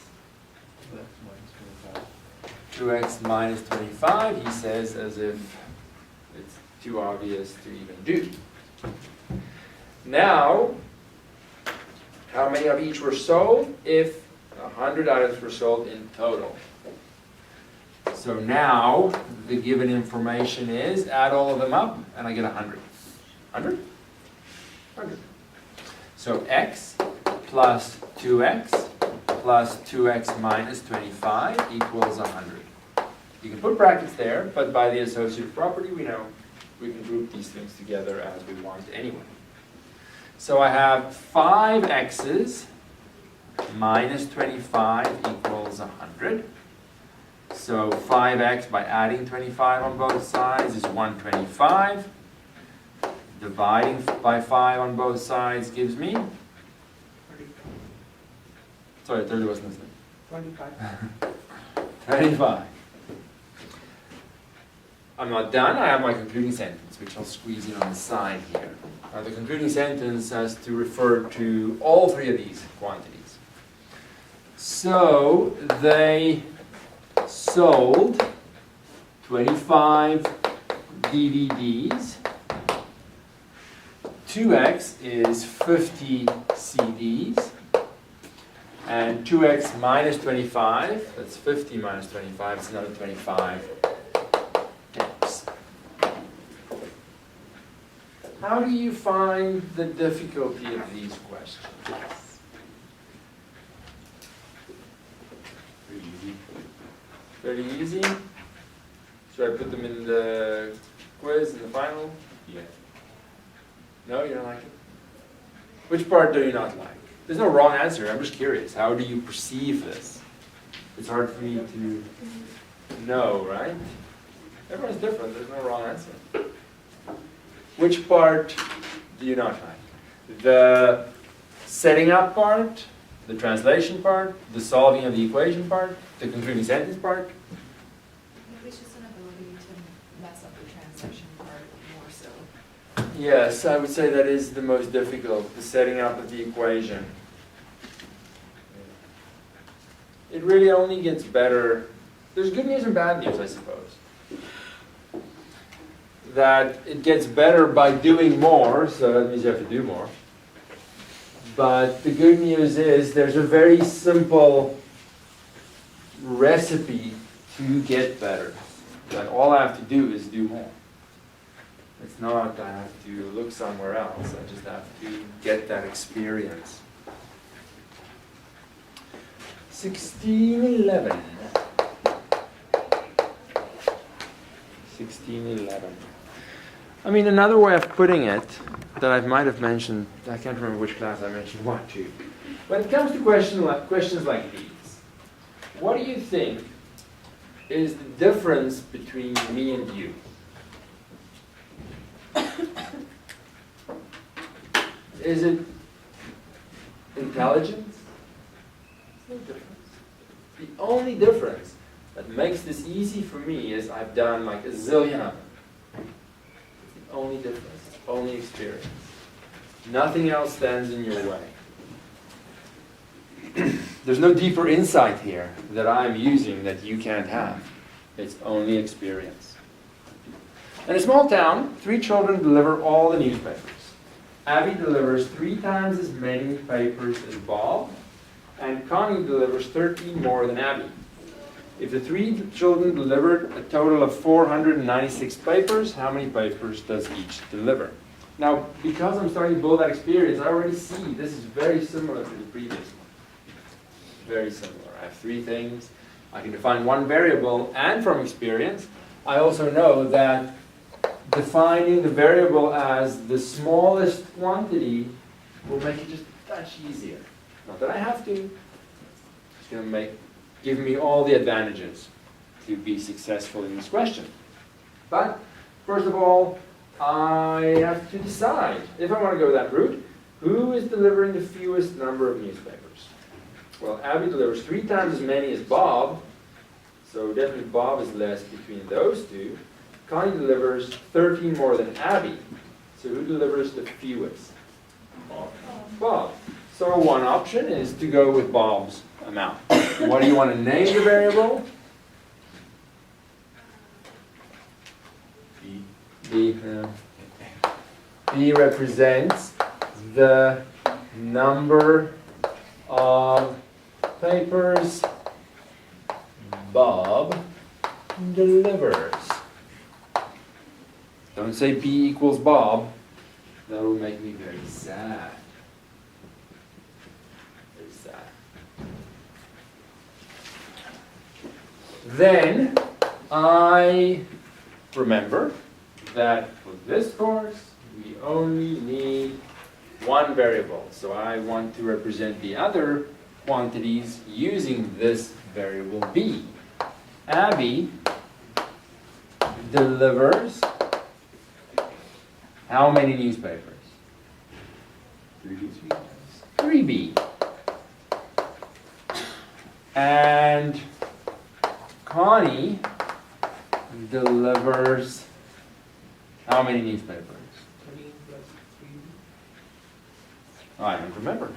2x minus 25, he says, as if it's too obvious to even do. Now, how many of each were sold? If 100 items were sold in total. So now, the given information is, add all of them up, and I get 100. 100? 100. So x plus 2x plus 2x minus 25 equals 100. You can put brackets there, but by the associative property, we know we can group these things together as we want anyway. So I have 5 x's minus 25 equals 100. So 5x by adding 25 on both sides is 125. Dividing by 5 on both sides gives me? 30 wasn't listening.
25.
25. I'm not done. I have my concluding sentence, which I'll squeeze in on the side here. The concluding sentence has to refer to all 3 of these quantities. So they sold 25 DVDs. 2x is 50 CDs. And 2x minus 25, that's 50 minus 25, it's another 25 tapes. How do you find the difficulty of these questions? Pretty easy. Pretty easy? Should I put them in the quiz, in the final? Yeah. No, you don't like it? Which part do you not like? There's no wrong answer. I'm just curious. How do you perceive this? It's hard for me to know, right? Everyone's different. There's no wrong answer. Which part do you not like? The setting up part, the translation part, the solving of the equation part, the concluding sentence part?
Maybe it's just an ability to mess up the translation part more so.
Yes, I would say that is the most difficult, the setting up of the equation. It really only gets better. There's good news and bad news, I suppose. That it gets better by doing more, so that means you have to do more. But the good news is there's a very simple recipe to get better. That all I have to do is do more. It's not I have to look somewhere else, I just have to get that experience. 1611. 1611. I mean, another way of putting it that I might have mentioned, I can't remember which class I mentioned what to. When it comes to questions like these, what do you think is the difference between me and you? Is it intelligence? There's no difference. The only difference that makes this easy for me is I've done like a zillion of them. It's the only difference, only experience. Nothing else stands in your way. There's no deeper insight here that I'm using that you can't have. It's only experience. In a small town, 3 children deliver all the newspapers. Abby delivers 3 times as many papers as Bob, and Connie delivers 13 more than Abby. If the 3 children delivered a total of 496 papers, how many papers does each deliver? Now, because I'm starting to build that experience, I already see this is very similar to the previous one. Very similar. I have 3 things. I can define 1 variable, and from experience, I also know that defining the variable as the smallest quantity will make it just a touch easier. Not that I have to. It's going to give me all the advantages to be successful in this question. But, first of all, I have to decide, if I want to go that route, who is delivering the fewest number of newspapers? Well, Abby delivers 3 times as many as Bob, so definitely Bob is less between those 2. Connie delivers 13 more than Abby, so who delivers the fewest? Bob. So one option is to go with Bob's amount. What do you want to name the variable? B. B. B represents the number of papers Bob delivers. Don't say B equals Bob. That will make me very sad. Very sad. Then I remember that for this course we only need one variable. So I want to represent the other quantities using this variable B. Abby delivers how many newspapers? 3B. And Connie delivers how many newspapers?
13 plus 3.
I don't remember.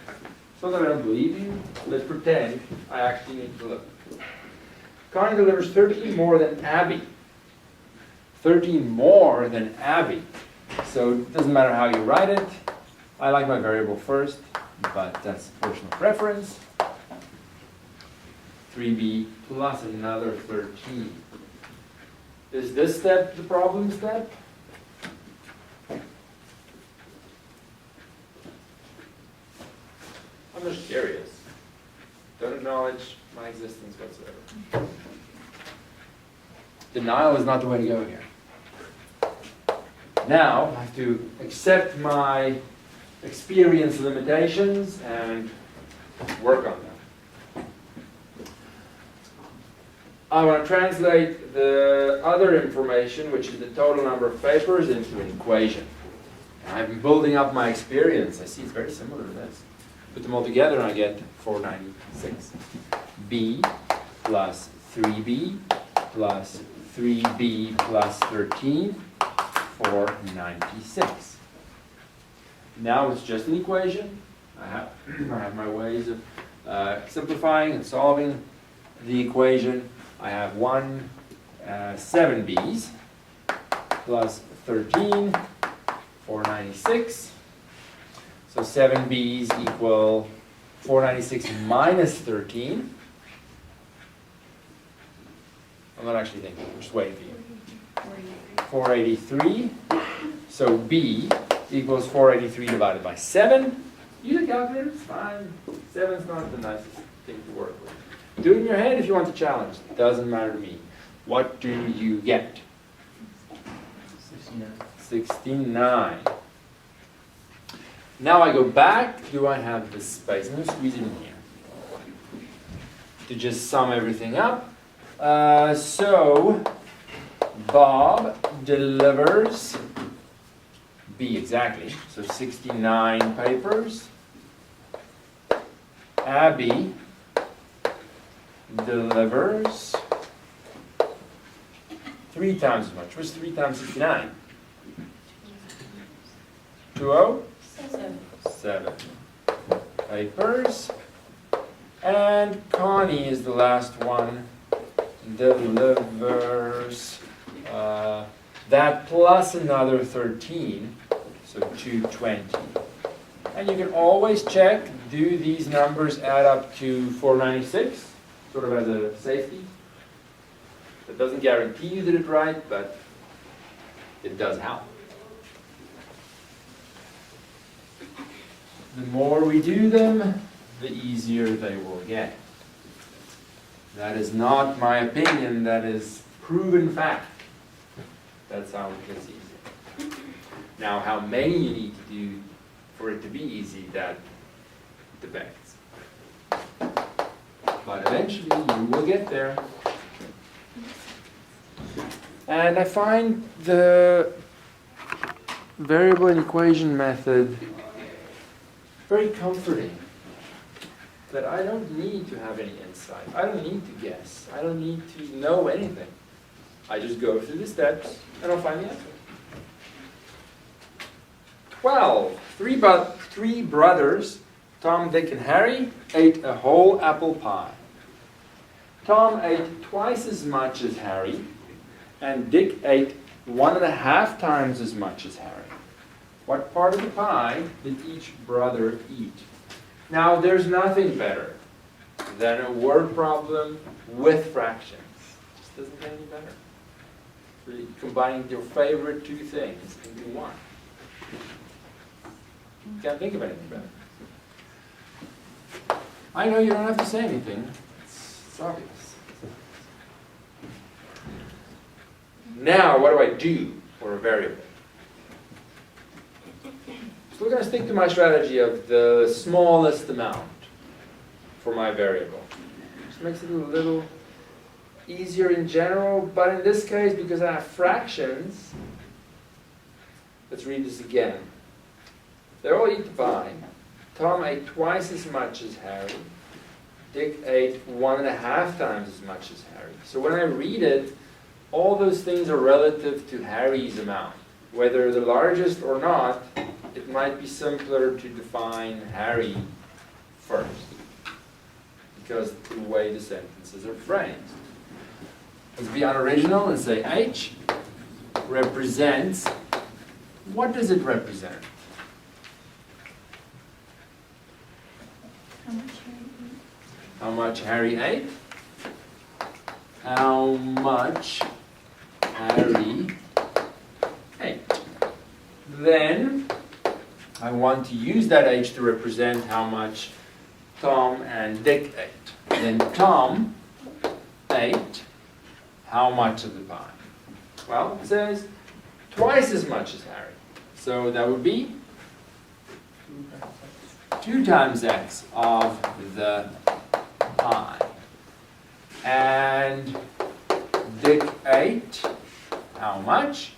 So that I don't believe you, let's pretend I actually need to look. Connie delivers 13 more than Abby. 13 more than Abby. So it doesn't matter how you write it. I like my variable first, but that's personal preference. 3B plus another 13. Is this step the problem step? I'm just curious. Don't acknowledge my existence whatsoever. Denial is not the way to go here. Now, I have to accept my experience limitations and work on them. I want to translate the other information, which is the total number of papers, into an equation. I've been building up my experience. I see it's very similar to this. Put them all together and I get 496. B plus 3B plus 3B plus 13, 496. Now it's just an equation. I have my ways of simplifying and solving the equation. I have 7B's plus 13, 496. So 7B's equal 496 minus 13. I'm not actually thinking, I'm just waiting for you. 483. So B equals 483 divided by 7. Use a calculator, it's fine. 7's not the nicest thing to work with. Do it in your head if you want the challenge. It doesn't matter to me. What do you get? 69. Now I go back. Do I have this space? I'm going to squeeze it in here to just sum everything up. So Bob delivers B exactly. So 69 papers. Abby delivers 3 times as much. What's 3 times 69? 20? 7 papers. And Connie is the last one. Delivers that plus another 13. So 220. And you can always check, do these numbers add up to 496? Sort of as a safety. That doesn't guarantee you did it right, but it does help. The more we do them, the easier they will get. That is not my opinion, that is proven fact. That's how it gets easier. Now, how many you need to do for it to be easy, that depends. But eventually you will get there. And I find the variable and equation method very comforting. That I don't need to have any insight. I don't need to guess. I don't need to know anything. I just go through the steps and I'll find the answer. 12. Three brothers, Tom, Dick, and Harry, ate a whole apple pie. Tom ate twice as much as Harry, and Dick ate 1.5 times as much as Harry. What part of the pie did each brother eat? Now, there's nothing better than a word problem with fractions. It just doesn't get any better. Really combining your favorite two things into one. Can't think of anything better. I know you don't have to say anything. It's obvious. Now, what do I do for a variable? So we're going to stick to my strategy of the smallest amount for my variable. Just makes it a little easier in general, but in this case, because I have fractions, let's read this again. They all eat the pie. Tom ate twice as much as Harry. Dick ate 1.5 times as much as Harry. So when I read it, all those things are relative to Harry's amount. Whether the largest or not, it might be simpler to define Harry first, because the way the sentences are phrased. Let's be unoriginal and say H represents, what does it represent?
How much Harry ate?
How much Harry ate. Then I want to use that H to represent how much Tom and Dick ate. Then Tom ate how much of the pie? Well, it says twice as much as Harry. So that would be 2 times x of the pie. And Dick ate how much?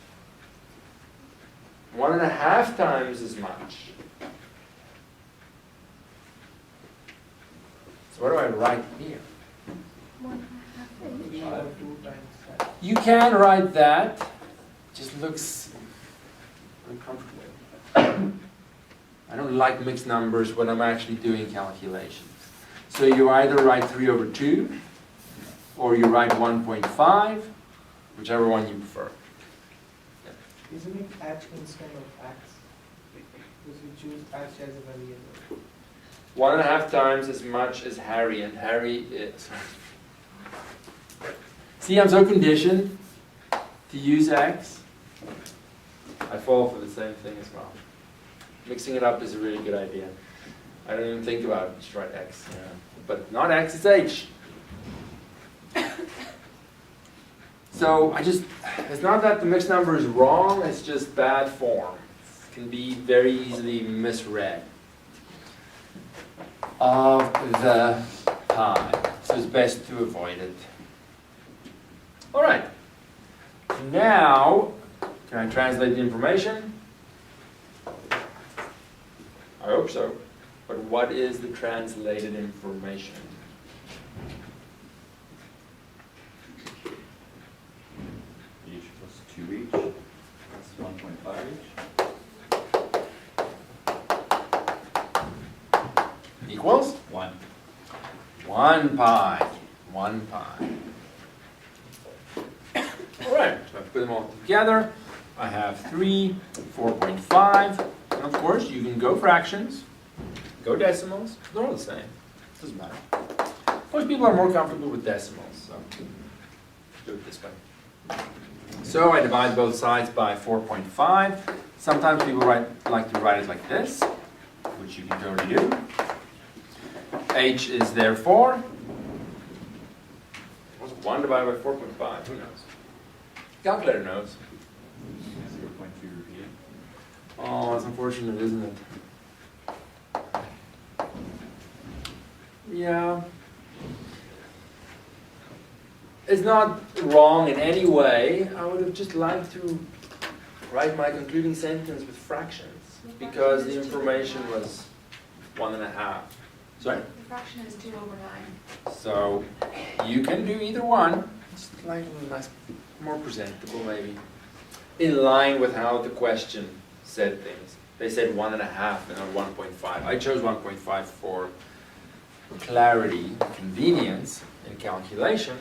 1.5 times as much. So what do I write here?
1.5.
3 or 2 times that.
You can write that. It just looks uncomfortable. I don't like mixed numbers when I'm actually doing calculations. So you either write 3 over 2, or you write 1.5, whichever one you prefer.
Isn't it H instead of X? Because we choose H as a variable.
1.5 times as much as Harry, and Harry is. See, I'm so conditioned to use X. I fall for the same thing as well. Mixing it up is a really good idea. I don't even think about it, just write X. Yeah. But not X, it's H. So it's not that the mixed number is wrong, it's just bad form. It can be very easily misread. Of the pie. So it's best to avoid it. All right. Now, can I translate the information? I hope so. But what is the translated information?
Each plus 2 each, that's 1.5 each.
Equals?
1.
1 pie. 1 pie. All right, so I put them all together. I have 3, 4.5. And of course, you can go fractions, go decimals. They're all the same. Doesn't matter. Most people are more comfortable with decimals, so do it this way. So I divide both sides by 4.5. Sometimes people like to write it like this, which you can totally do. H is therefore, what's 1 divided by 4.5? Who knows? Calculator knows.
0.2 repeated.
Oh, that's unfortunate, isn't it? Yeah. It's not wrong in any way. I would have just liked to write my concluding sentence with fractions, because the information was 1.5. Sorry?
The fraction is 2 over 9.
So you can do either one. It's like nice, more presentable maybe. In line with how the question said things. They said 1.5 and not 1.5. I chose 1.5 for clarity, convenience in calculation,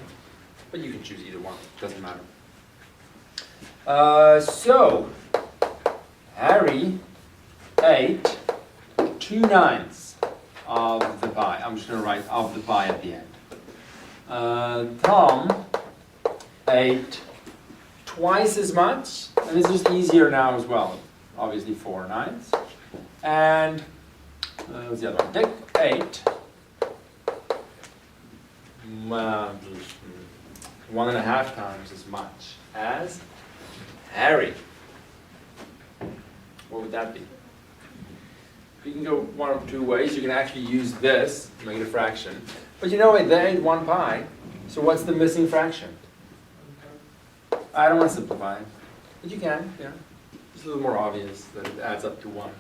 but you can choose either one. It doesn't matter. So Harry 8 2/9 of the pi. I'm just going to write of the pi at the end. Tom ate twice as much, and this is easier now as well. Obviously 4/9. And what's the other one? Dick ate 1.5 times as much as Harry. What would that be? You can go one of two ways. You can actually use this to make it a fraction. But you know what? They ate 1 pi. So what's the missing fraction? I don't want to simplify it. But you can, yeah. It's a little more obvious that it adds up to 1.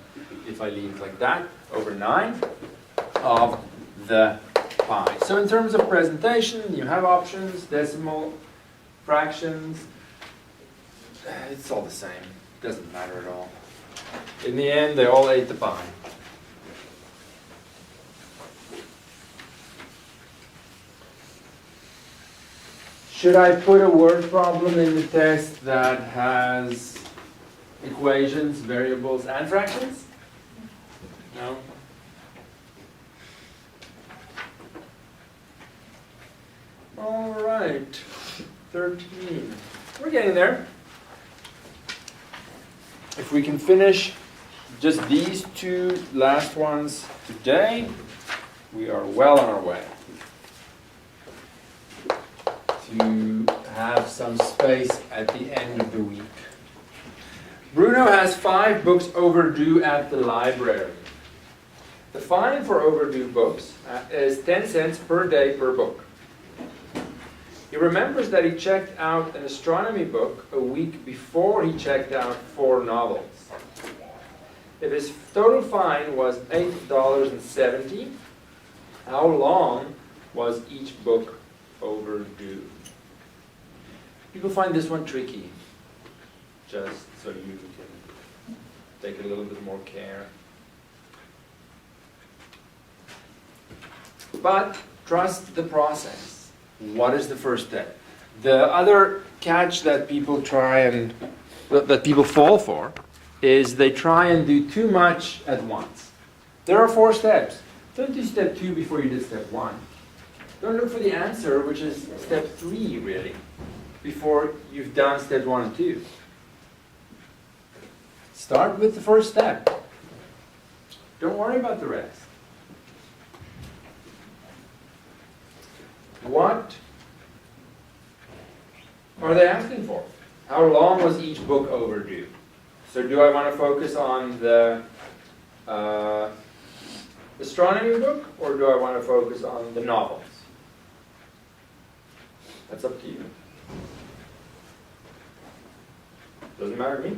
If I leave it like that, over 9 of the pi. So in terms of presentation, you have options, decimal, fractions. It's all the same. It doesn't matter at all. In the end, they all ate the pi. Should I put a word problem in the test that has equations, variables, and fractions? No? All right, 13. We're getting there. If we can finish just these 2 last ones today, we are well on our way to have some space at the end of the week. Bruno has 5 books overdue at the library. The fine for overdue books is 10 cents per day per book. He remembers that he checked out an astronomy book a week before he checked out 4 novels. If his total fine was $8.70, how long was each book overdue? People find this one tricky, just so you can take a little bit more care. But trust the process. What is the first step? The other catch that people that people fall for is they try and do too much at once. There are 4 steps. Don't do step 2 before you did step 1. Don't look for the answer, which is step 3 really, before you've done steps 1 and 2. Start with the first step. Don't worry about the rest. What are they asking for? How long was each book overdue? So do I want to focus on the astronomy book, or do I want to focus on the novels? That's up to you. Doesn't matter to me.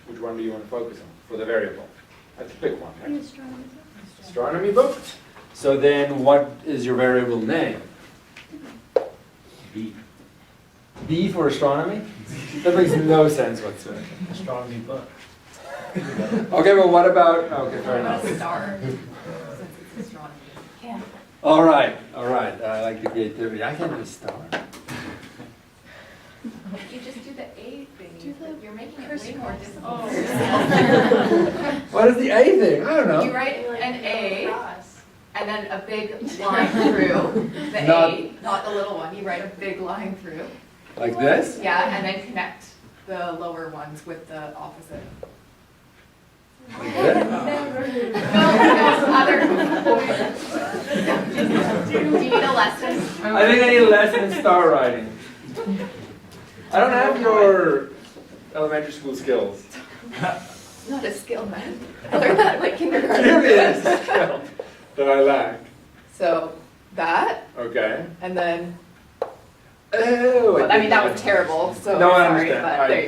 Which one do you want to focus on for the variable? I have to pick one, right? Astronomy book. So then what is your variable name? B. B for astronomy? That makes no sense whatsoever.
Astronomy book.
Okay, well what about, okay, fair enough.
Star, since it's astronomy. Yeah.
All right. I like the creativity. I can do a star.
You just do the A thing. You're making it way more difficult.
What is the A thing? I don't know.
You write an A, and then a big line through the
Not-
A, not the little one. You write a big line through.
Like this?
Yeah, and then connect the lower ones with the opposite.
Like this?
No, other. Do you need a lesson?
I think I need a lesson in star writing. I don't have your elementary school skills.
Not a skill, man. I learned that in like kindergarten.
Clearly it's a skill that I lack.
So that,
Okay.
and then,
Oh,
well, I mean, that was terrible, so
No, I
sorry,
understand.
but there you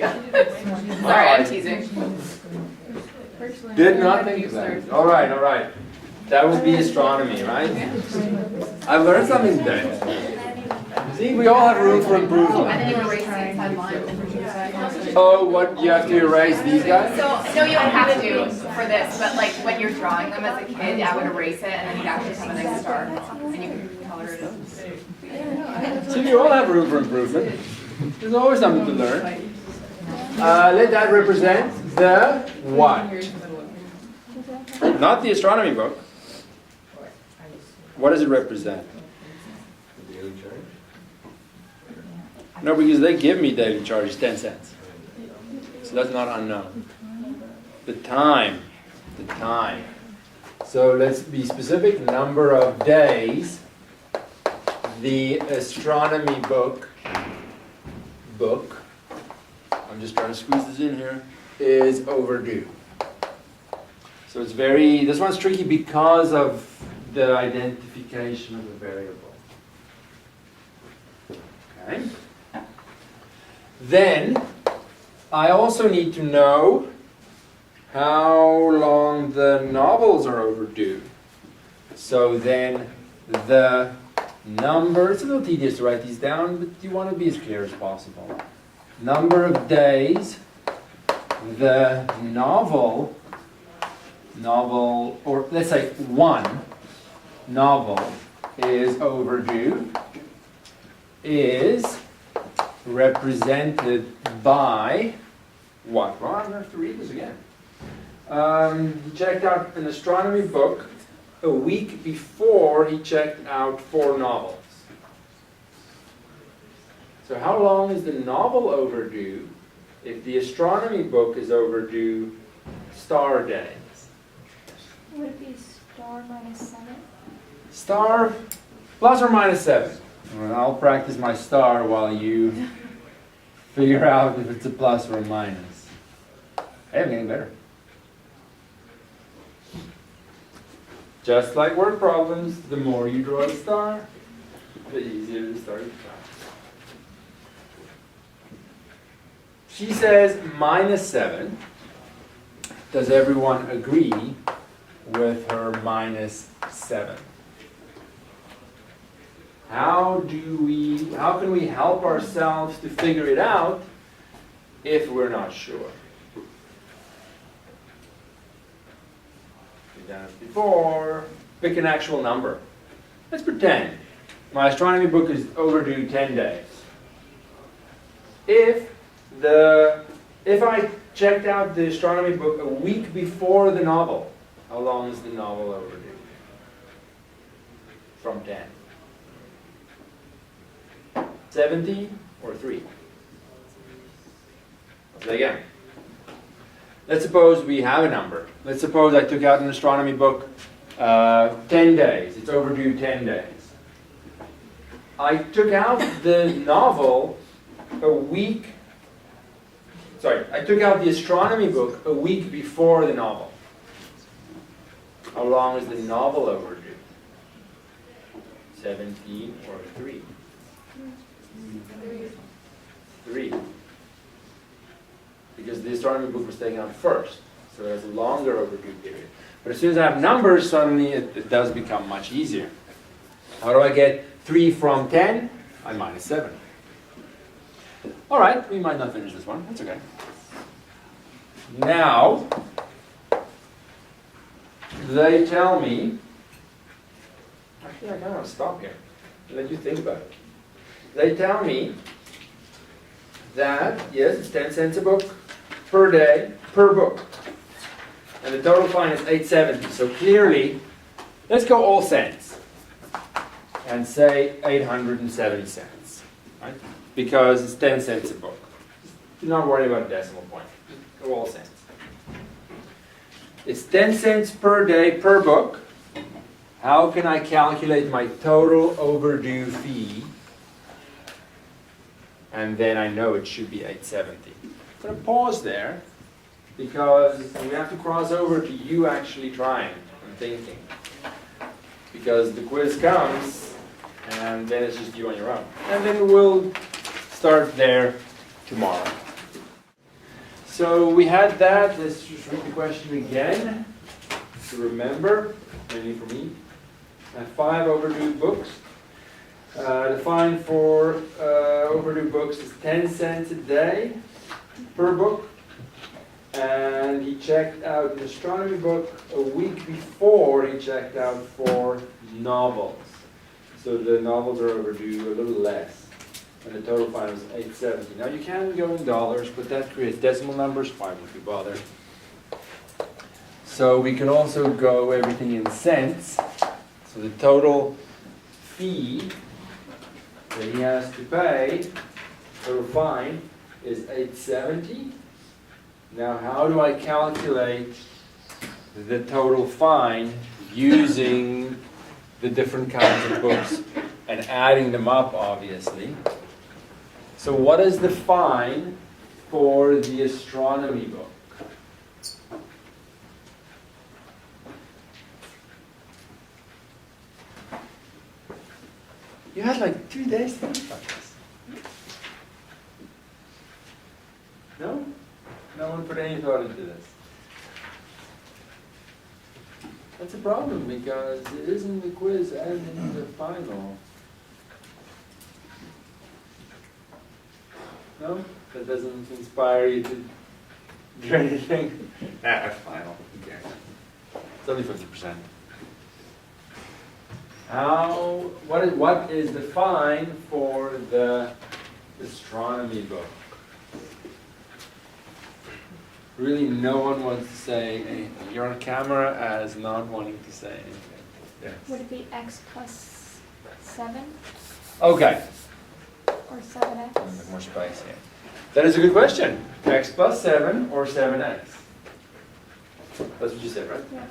go. Sorry, I'm teasing.
Did not think of that. All right. That would be astronomy, right? I've learned something today. See, we all have room for
And
improvement.
then you erase the inside line.
Oh, what, you have to erase these guys?
So, no, you don't have to for this, but like when you're drawing them as a kid, I would erase it and then you'd actually have a nice star. And you can color it in.
So you all have room for improvement. There's always something to learn. Let that represent the what?
Exactly.
Not the astronomy book. What does it represent?
The daily charge?
No, because they give me daily charges 10 cents. So that's not unknown. The time. The time. So let's be specific. Number of days. The astronomy book, I'm just trying to squeeze this in here, is overdue. So it's this one's tricky because of the identification of the variable. Okay. Then, I also need to know how long the novels are overdue. So then the number, it's a little tedious to write these down, but you want to be as clear as possible. Number of days, the novel, or let's say one novel is overdue, is represented by what? Well, I'm going to have to read this again. He checked out an astronomy book a week before he checked out 4 novels. So how long is the novel overdue if the astronomy book is overdue star days?
Would it be star minus 7?
Star plus or minus 7. Well, I'll practice my star while you figure out if it's a plus or a minus. Hey, I'm getting better. Just like word problems, the more you draw a star, the easier the star becomes. She says minus 7. Does everyone agree with her minus 7? How can we help ourselves to figure it out if we're not sure? We've done it before. Pick an actual number. Let's pretend my astronomy book is overdue 10 days. If I checked out the astronomy book a week before the novel, how long is the novel overdue? From 10. 70 or 3? Let's say again. Let's suppose we have a number. Let's suppose I took out an astronomy book 10 days. It's overdue 10 days. I took out the novel I took out the astronomy book a week before the novel. How long is the novel overdue? 17 or 3? 3. Because the astronomy book was taken out first, so there's a longer overdue period. But as soon as I have numbers, suddenly it does become much easier. How do I get 3 from 10? I minus 7. All right, we might not finish this one. That's okay. Now, they tell me, actually I kind of want to stop here and let you think about it. They tell me that, yes, it's 10 cents a book per day, per book. And the total fine is $8.70. So clearly, let's go all cents and say 870 cents, right? Because it's 10 cents a book. Do not worry about a decimal point. Just go all cents. It's 10 cents per day per book. How can I calculate my total overdue fee? And then I know it should be $8.70. I'm going to pause there because we have to cross over to you actually trying and thinking. Because the quiz comes and then it's just you on your own. And then we'll start there tomorrow. So we had that. Let's just read the question again to remember, mainly for me. I have 5 overdue books. The fine for overdue books is 10 cents a day per book. And he checked out an astronomy book a week before he checked out 4 novels. So the novels are overdue a little less. And the total fine was $8.70. Now you can go in dollars, but that creates decimal numbers. Why would we bother? So we can also go everything in cents. So the total fee that he has to pay, total fine, is $870. Now how do I calculate the total fine using the different kinds of books and adding them up, obviously? So what is the fine for the astronomy book? You had like 2 days to think about this. No? No one put any thought into this. That's a problem because it isn't the quiz and in the final. No? That doesn't inspire you to do anything? That's final. Who cares? It's only 50%. What is the fine for the astronomy book? Really, no one wants to say anything. You're on camera as not wanting to say anything. Yes.
Would it be x plus 7
Okay.
or 7x?
A bit more spice here. That is a good question. X plus 7 or 7x? That's what you said, right?
Yeah.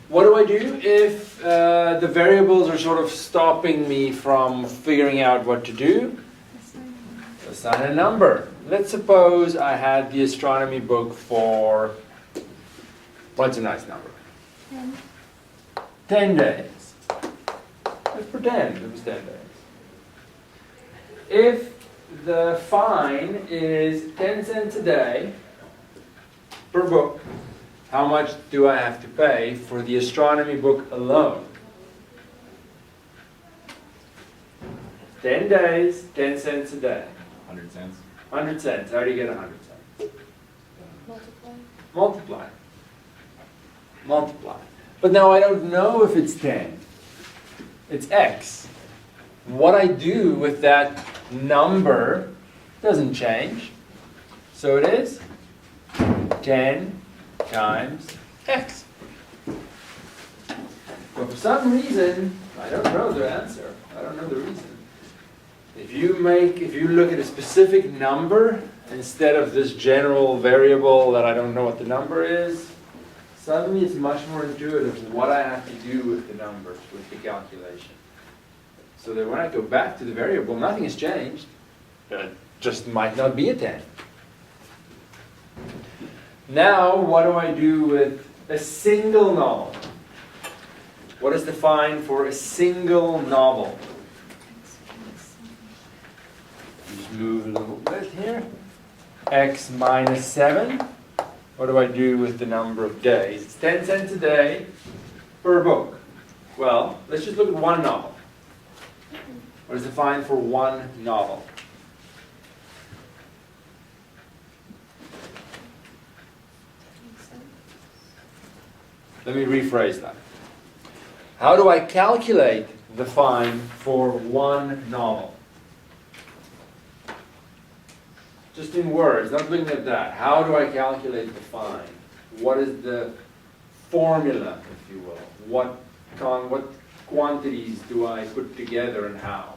What do I do if the variables are sort of stopping me from figuring out what to do? Assign a number. Let's suppose I had the astronomy book for, what's a nice number? 10 days. Let's pretend it was 10 days. If the fine is 10 cents a day per book, how much do I have to pay for the astronomy book alone? 10 days, 10 cents a day.
100 cents.
100 cents. How do you get 100 cents?
Multiply.
Multiply. Multiply. But now I don't know if it's 10. It's X. What I do with that number doesn't change. So it is 10 times X. But for some reason, I don't know the answer. I don't know the reason. If you look at a specific number instead of this general variable that I don't know what the number is, suddenly it's much more intuitive what I have to do with the numbers, with the calculation. So that when I go back to the variable, nothing has changed. It just might not be a 10. Now, what do I do with a single novel? What is the fine for a single novel? Just move a little bit here. X minus 7. What do I do with the number of days? It's 10 cents a day per book. Well, let's just look at one novel. What is the fine for one novel? Let me rephrase that. How do I calculate the fine for one novel? Just in words, not looking at that. How do I calculate the fine? What is the formula, if you will? What quantities do I put together and how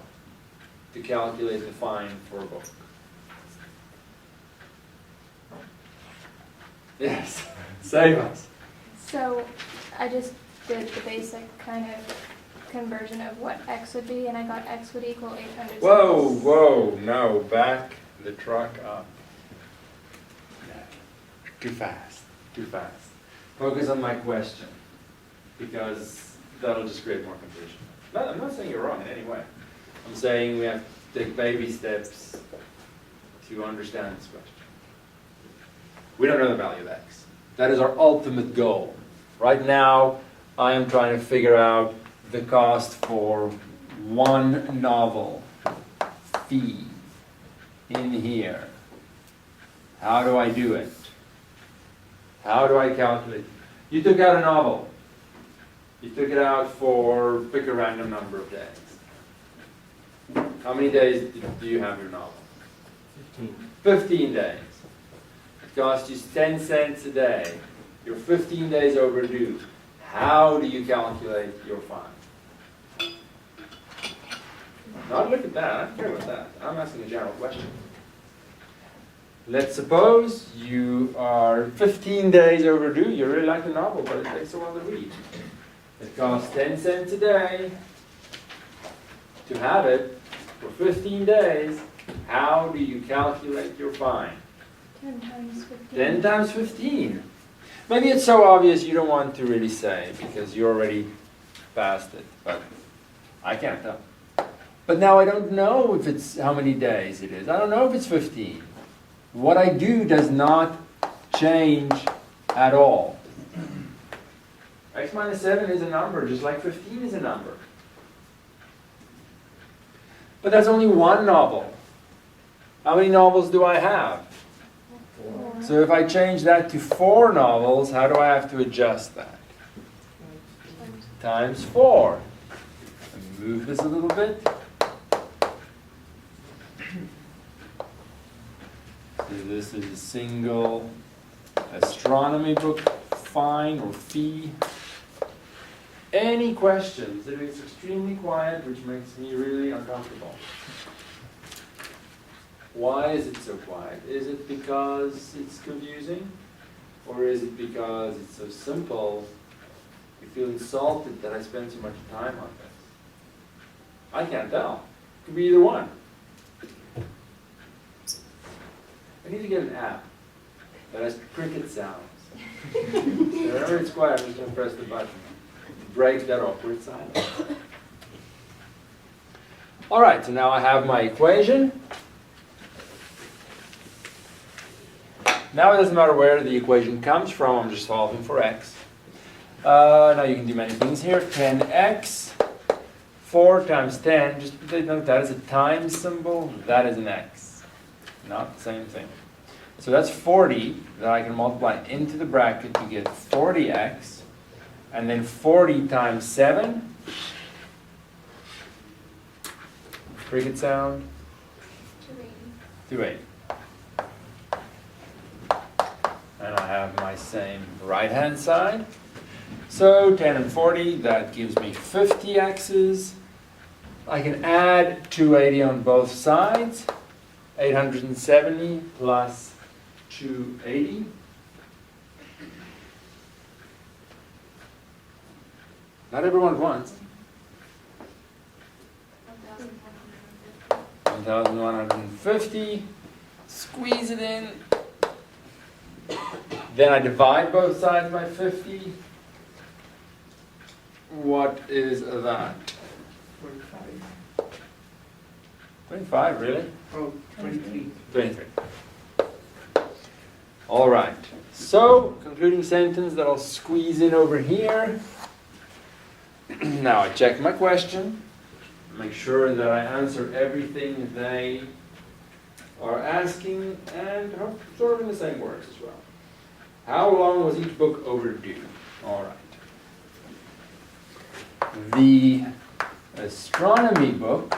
to calculate the fine for a book? Yes, save us.
So I just did the basic kind of conversion of what x would be, and I got x would equal 800.
Whoa, whoa, no, back the truck up. No. Too fast, too fast. Focus on my question, because that'll just create more confusion. No, I'm not saying you're wrong in any way. I'm saying we have to take baby steps to understand this question. We don't know the value of x. That is our ultimate goal. Right now, I am trying to figure out the cost for one novel fee in here. How do I do it? How do I calculate? You took out a novel. You took it out for, pick a random number of days. How many days do you have your novel?
15.
15 days. It costs you 10 cents a day. You're 15 days overdue. How do you calculate your fine? Not look at that. I don't care about that. I'm asking a general question. Let's suppose you are 15 days overdue. You really like the novel, but it takes a while to read. It costs 10 cents a day to have it for 15 days. How do you calculate your fine?
10 times 15.
10 times 15. Maybe it's so obvious you don't want to really say because you already passed it, but I can't tell. But now I don't know if it's how many days it is. I don't know if it's 15. What I do does not change at all. X minus 7 is a number, just like 15 is a number. But that's only one novel. How many novels do I have?
4.
So if I change that to 4 novels, how do I have to adjust that? Times 4. Move this a little bit. So this is a single astronomy book fine or fee. Any questions? It is extremely quiet, which makes me really uncomfortable. Why is it so quiet? Is it because it's confusing? Or is it because it's so simple, you feel insulted that I spend so much time on this? I can't tell. It could be either one. I need to get an app that has cricket sounds. Whenever it's quiet, I'm just going to press the button. Break that awkward silence. All right, so now I have my equation. Now it doesn't matter where the equation comes from, I'm just solving for x. Now you can do many things here. 10x, 4 times 10, just note that is a times symbol, that is an x. Not the same thing. So that's 40 that I can multiply into the bracket to get 40x. And then 40 times 7. Cricket sound. 280. And I have my same right-hand side. So 10 and 40, that gives me 50 x's. I can add 280 on both sides. 870 plus 280. Not everyone at once. 1,150. Squeeze it in. Then I divide both sides by 50. What is that?
25.
25, really?
Oh, 23.
23. All right. So, concluding sentence that I'll squeeze in over here. Now I check my question, make sure that I answer everything they are asking, and sort of in the same words as well. How long was each book overdue? All right. The astronomy book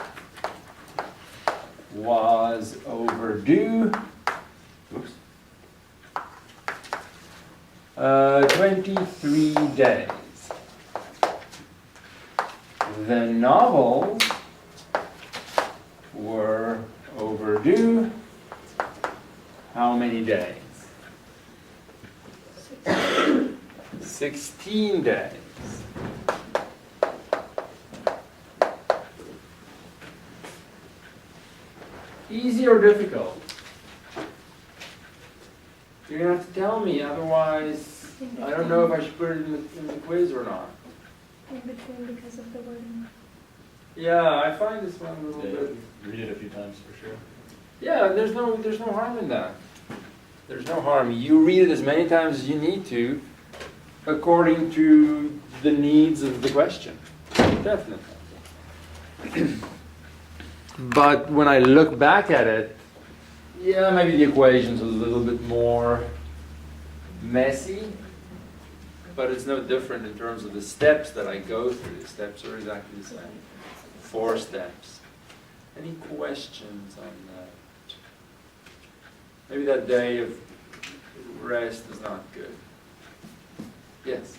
was overdue 23 days. The novels were overdue how many days? 16 days. Easy or difficult? You're going to have to tell me, otherwise I don't know if I should put it in the quiz or not.
In between because of the wording.
Yeah, I find this one a little bit.
Read it a few times for sure.
Yeah, there's no harm in that. There's no harm. You read it as many times as you need to, according to the needs of the question. Definitely. But when I look back at it, yeah, maybe the equation's a little bit more messy, but it's no different in terms of the steps that I go through. The steps are exactly the same. 4 steps. Any questions on that? Maybe that day of rest is not good. Yes?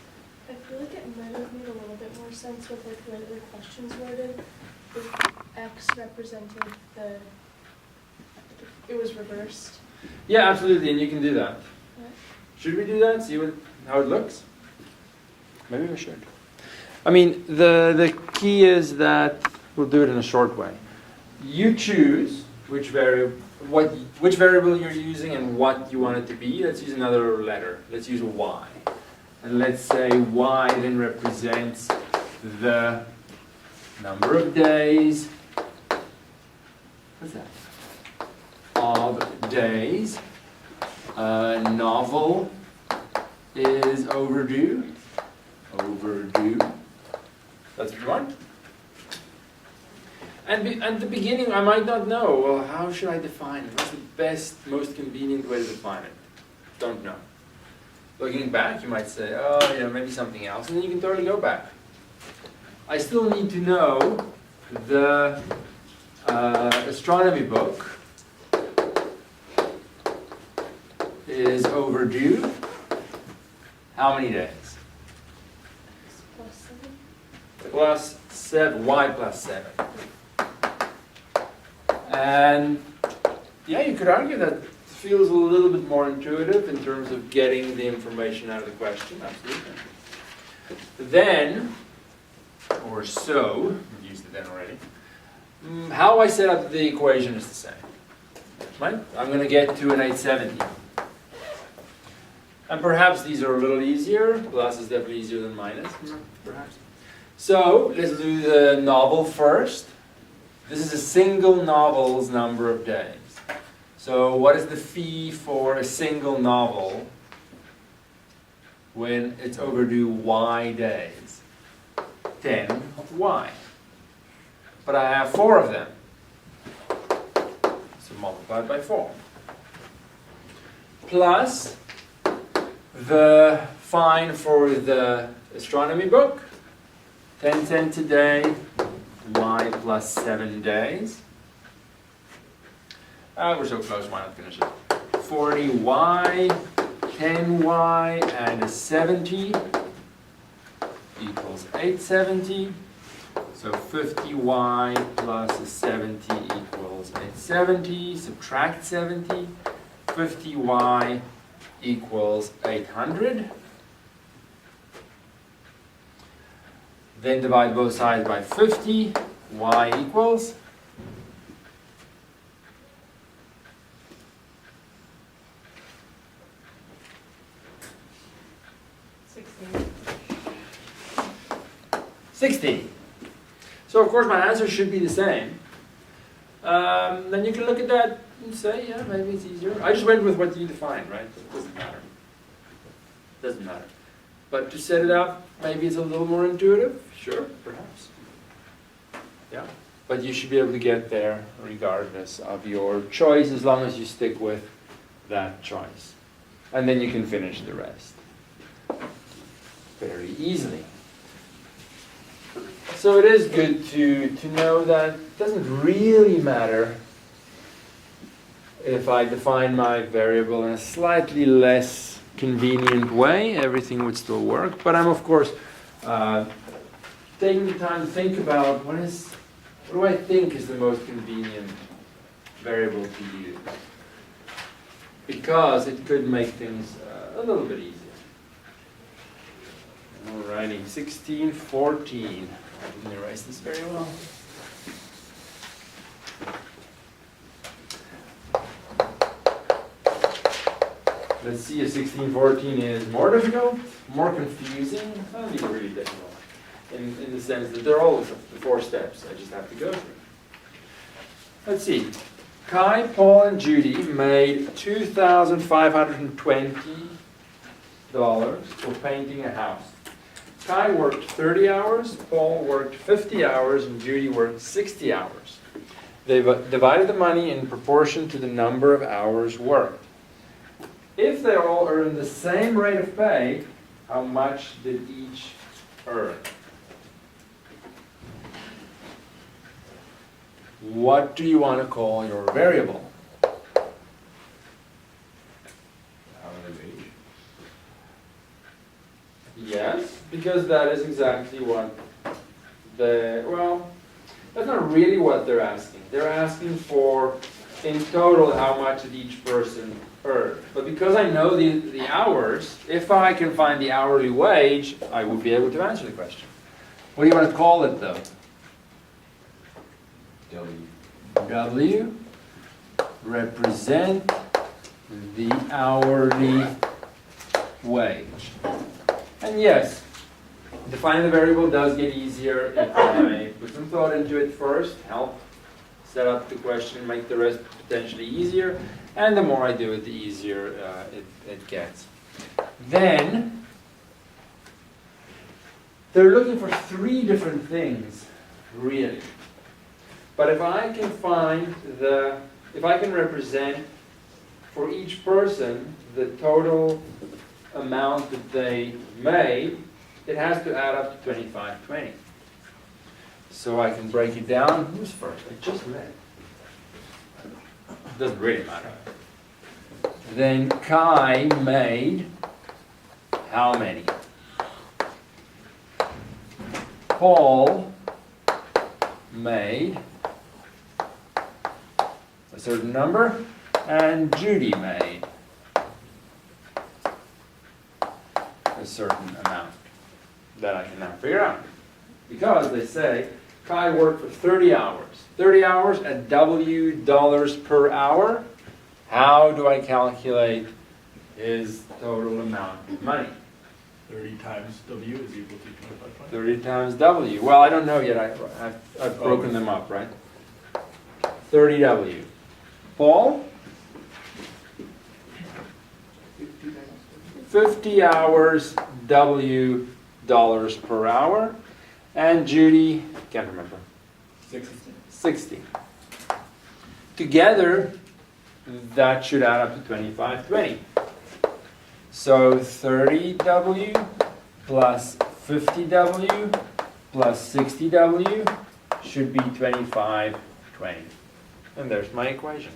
I feel like it might have made a little bit more sense with like the way the questions worded. If X represented it was reversed.
Yeah, absolutely, and you can do that.
What?
Should we do that? See how it looks? Maybe we should. I mean, the key is that we'll do it in a short way. You choose which variable you're using and what you want it to be. Let's use another letter. Let's use a y. And let's say y then represents the number of days. What's that? Of days. Novel is overdue. Overdue. That's what you want. And at the beginning, I might not know. Well, how should I define it? What's the best, most convenient way to define it? Don't know. Looking back, you might say, oh, maybe something else, and then you can totally go back. I still need to know the astronomy book is overdue. How many days? Plus 7, y plus 7. And yeah, you could argue that feels a little bit more intuitive in terms of getting the information out of the question, absolutely. Then, or so, we've used it then already, how I set up the equation is the same. Right? I'm going to get to an 870. And perhaps these are a little easier. Plus is definitely easier than minus, perhaps. So, let's do the novel first. This is a single novel's number of days. So what is the fee for a single novel when it's overdue y days? 10 y. But I have 4 of them. So multiplied by 4. Plus the fine for the astronomy book. 10 cents a day, y plus 7 days. We're so close, why not finish it? 40y, 10y, and a 70 equals 870. So 50y plus a 70 equals 870. Subtract 70. 50y equals 800. Then divide both sides by 50. Y equals 60. So of course my answer should be the same. Then you can look at that and say, yeah, maybe it's easier. I just went with what you defined, right? It doesn't matter. Doesn't matter. But to set it up, maybe it's a little more intuitive. Sure, perhaps. Yeah. But you should be able to get there regardless of your choice, as long as you stick with that choice. And then you can finish the rest very easily. So it is good to know that it doesn't really matter if I define my variable in a slightly less convenient way. Everything would still work. But I'm, of course, taking the time to think about what do I think is the most convenient variable to use? Because it could make things a little bit easier. Alrighty, 1614. I didn't erase this very well. Let's see if 1614 is more difficult, more confusing. It's not even really difficult. In the sense that they're all the 4 steps I just have to go through. Let's see. Kai, Paul, and Judy made $2,520 for painting a house. Kai worked 30 hours, Paul worked 50 hours, and Judy worked 60 hours. They divided the money in proportion to the number of hours worked. If they all earned the same rate of pay, how much did each earn? What do you want to call your variable?
Hourly
Yes, because that is exactly what well, that's not really what they're asking. They're asking for, in total, how much did each person earn. But because I know the hours, if I can find the hourly wage, I would be able to answer the question. What do you want to call it, though? W represent the hourly wage. And yes, defining the variable does get easier if I put some thought into it first, help set up the question, make the rest potentially easier, and the more I do it, the easier it gets. Then, they're looking for three different things, really. But if I can if I can represent for each person the total amount that they made, it has to add up to 2520. So I can break it down. Who's first? I just read. It doesn't really matter. Then Kai made how many? Paul made a certain number, and Judy made a certain amount that I can now figure out. Because they say Kai worked for 30 hours. 30 hours at W dollars per hour. How do I calculate his total amount of money?
30 times W is equal to 2520.
30 times W. Well, I don't know yet. I've broken them up, right? 30W. Paul? 50 hours W dollars per hour. And Judy, can't remember. 60. Together, that should add up to 2520. So 30W plus 50W plus 60W should be 2520. And there's my equation.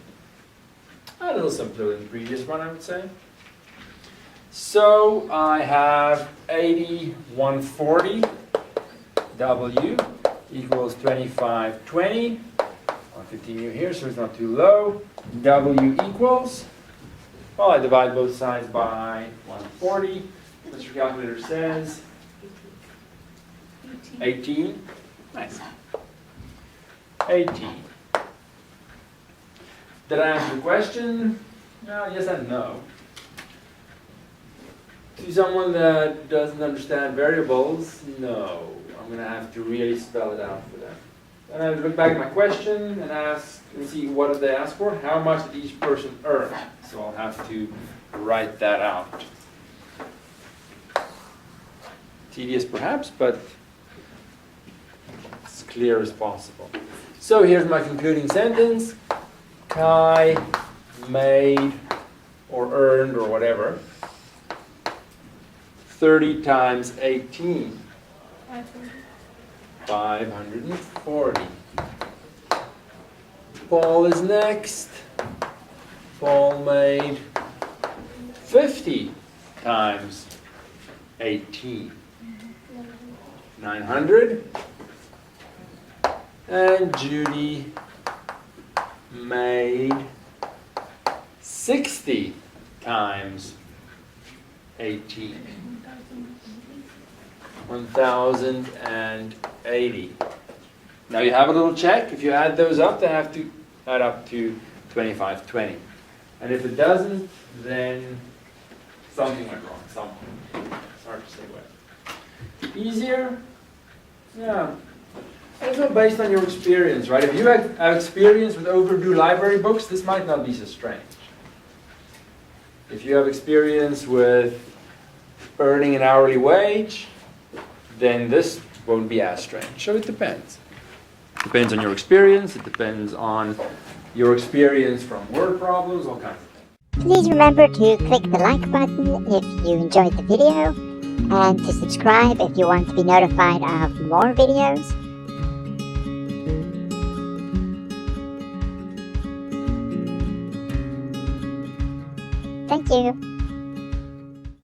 A little simpler than the previous one, I would say. So I have 8140 W equals 2520. I'll continue here so it's not too low. W equals, well, I divide both sides by 140. What your calculator says? 18. Nice. 18. Did I answer the question? Yes and no. To someone that doesn't understand variables, no. I'm going to have to really spell it out for them. And I look back at my question and ask and see what did they ask for? How much did each person earn? So I'll have to write that out. Tedious perhaps, but as clear as possible. So here's my concluding sentence. Kai made or earned or whatever 30 times 18. 540. Paul is next. Paul made 50 times 18. 900. And Judy made 60 times 18. 1080. Now you have a little check. If you add those up, they have to add up to 2520. And if it doesn't, then something went wrong somewhere. It's hard to say what. Easier? Yeah. Also based on your experience, right? If you have experience with overdue library books, this might not be so strange. If you have experience with earning an hourly wage, then this won't be as strange. So it depends. It depends on your experience. It depends on your experience from word problems, all kinds of things.
Please remember to click the like button if you enjoyed the video, and to subscribe if you want to be notified of more videos. Thank you.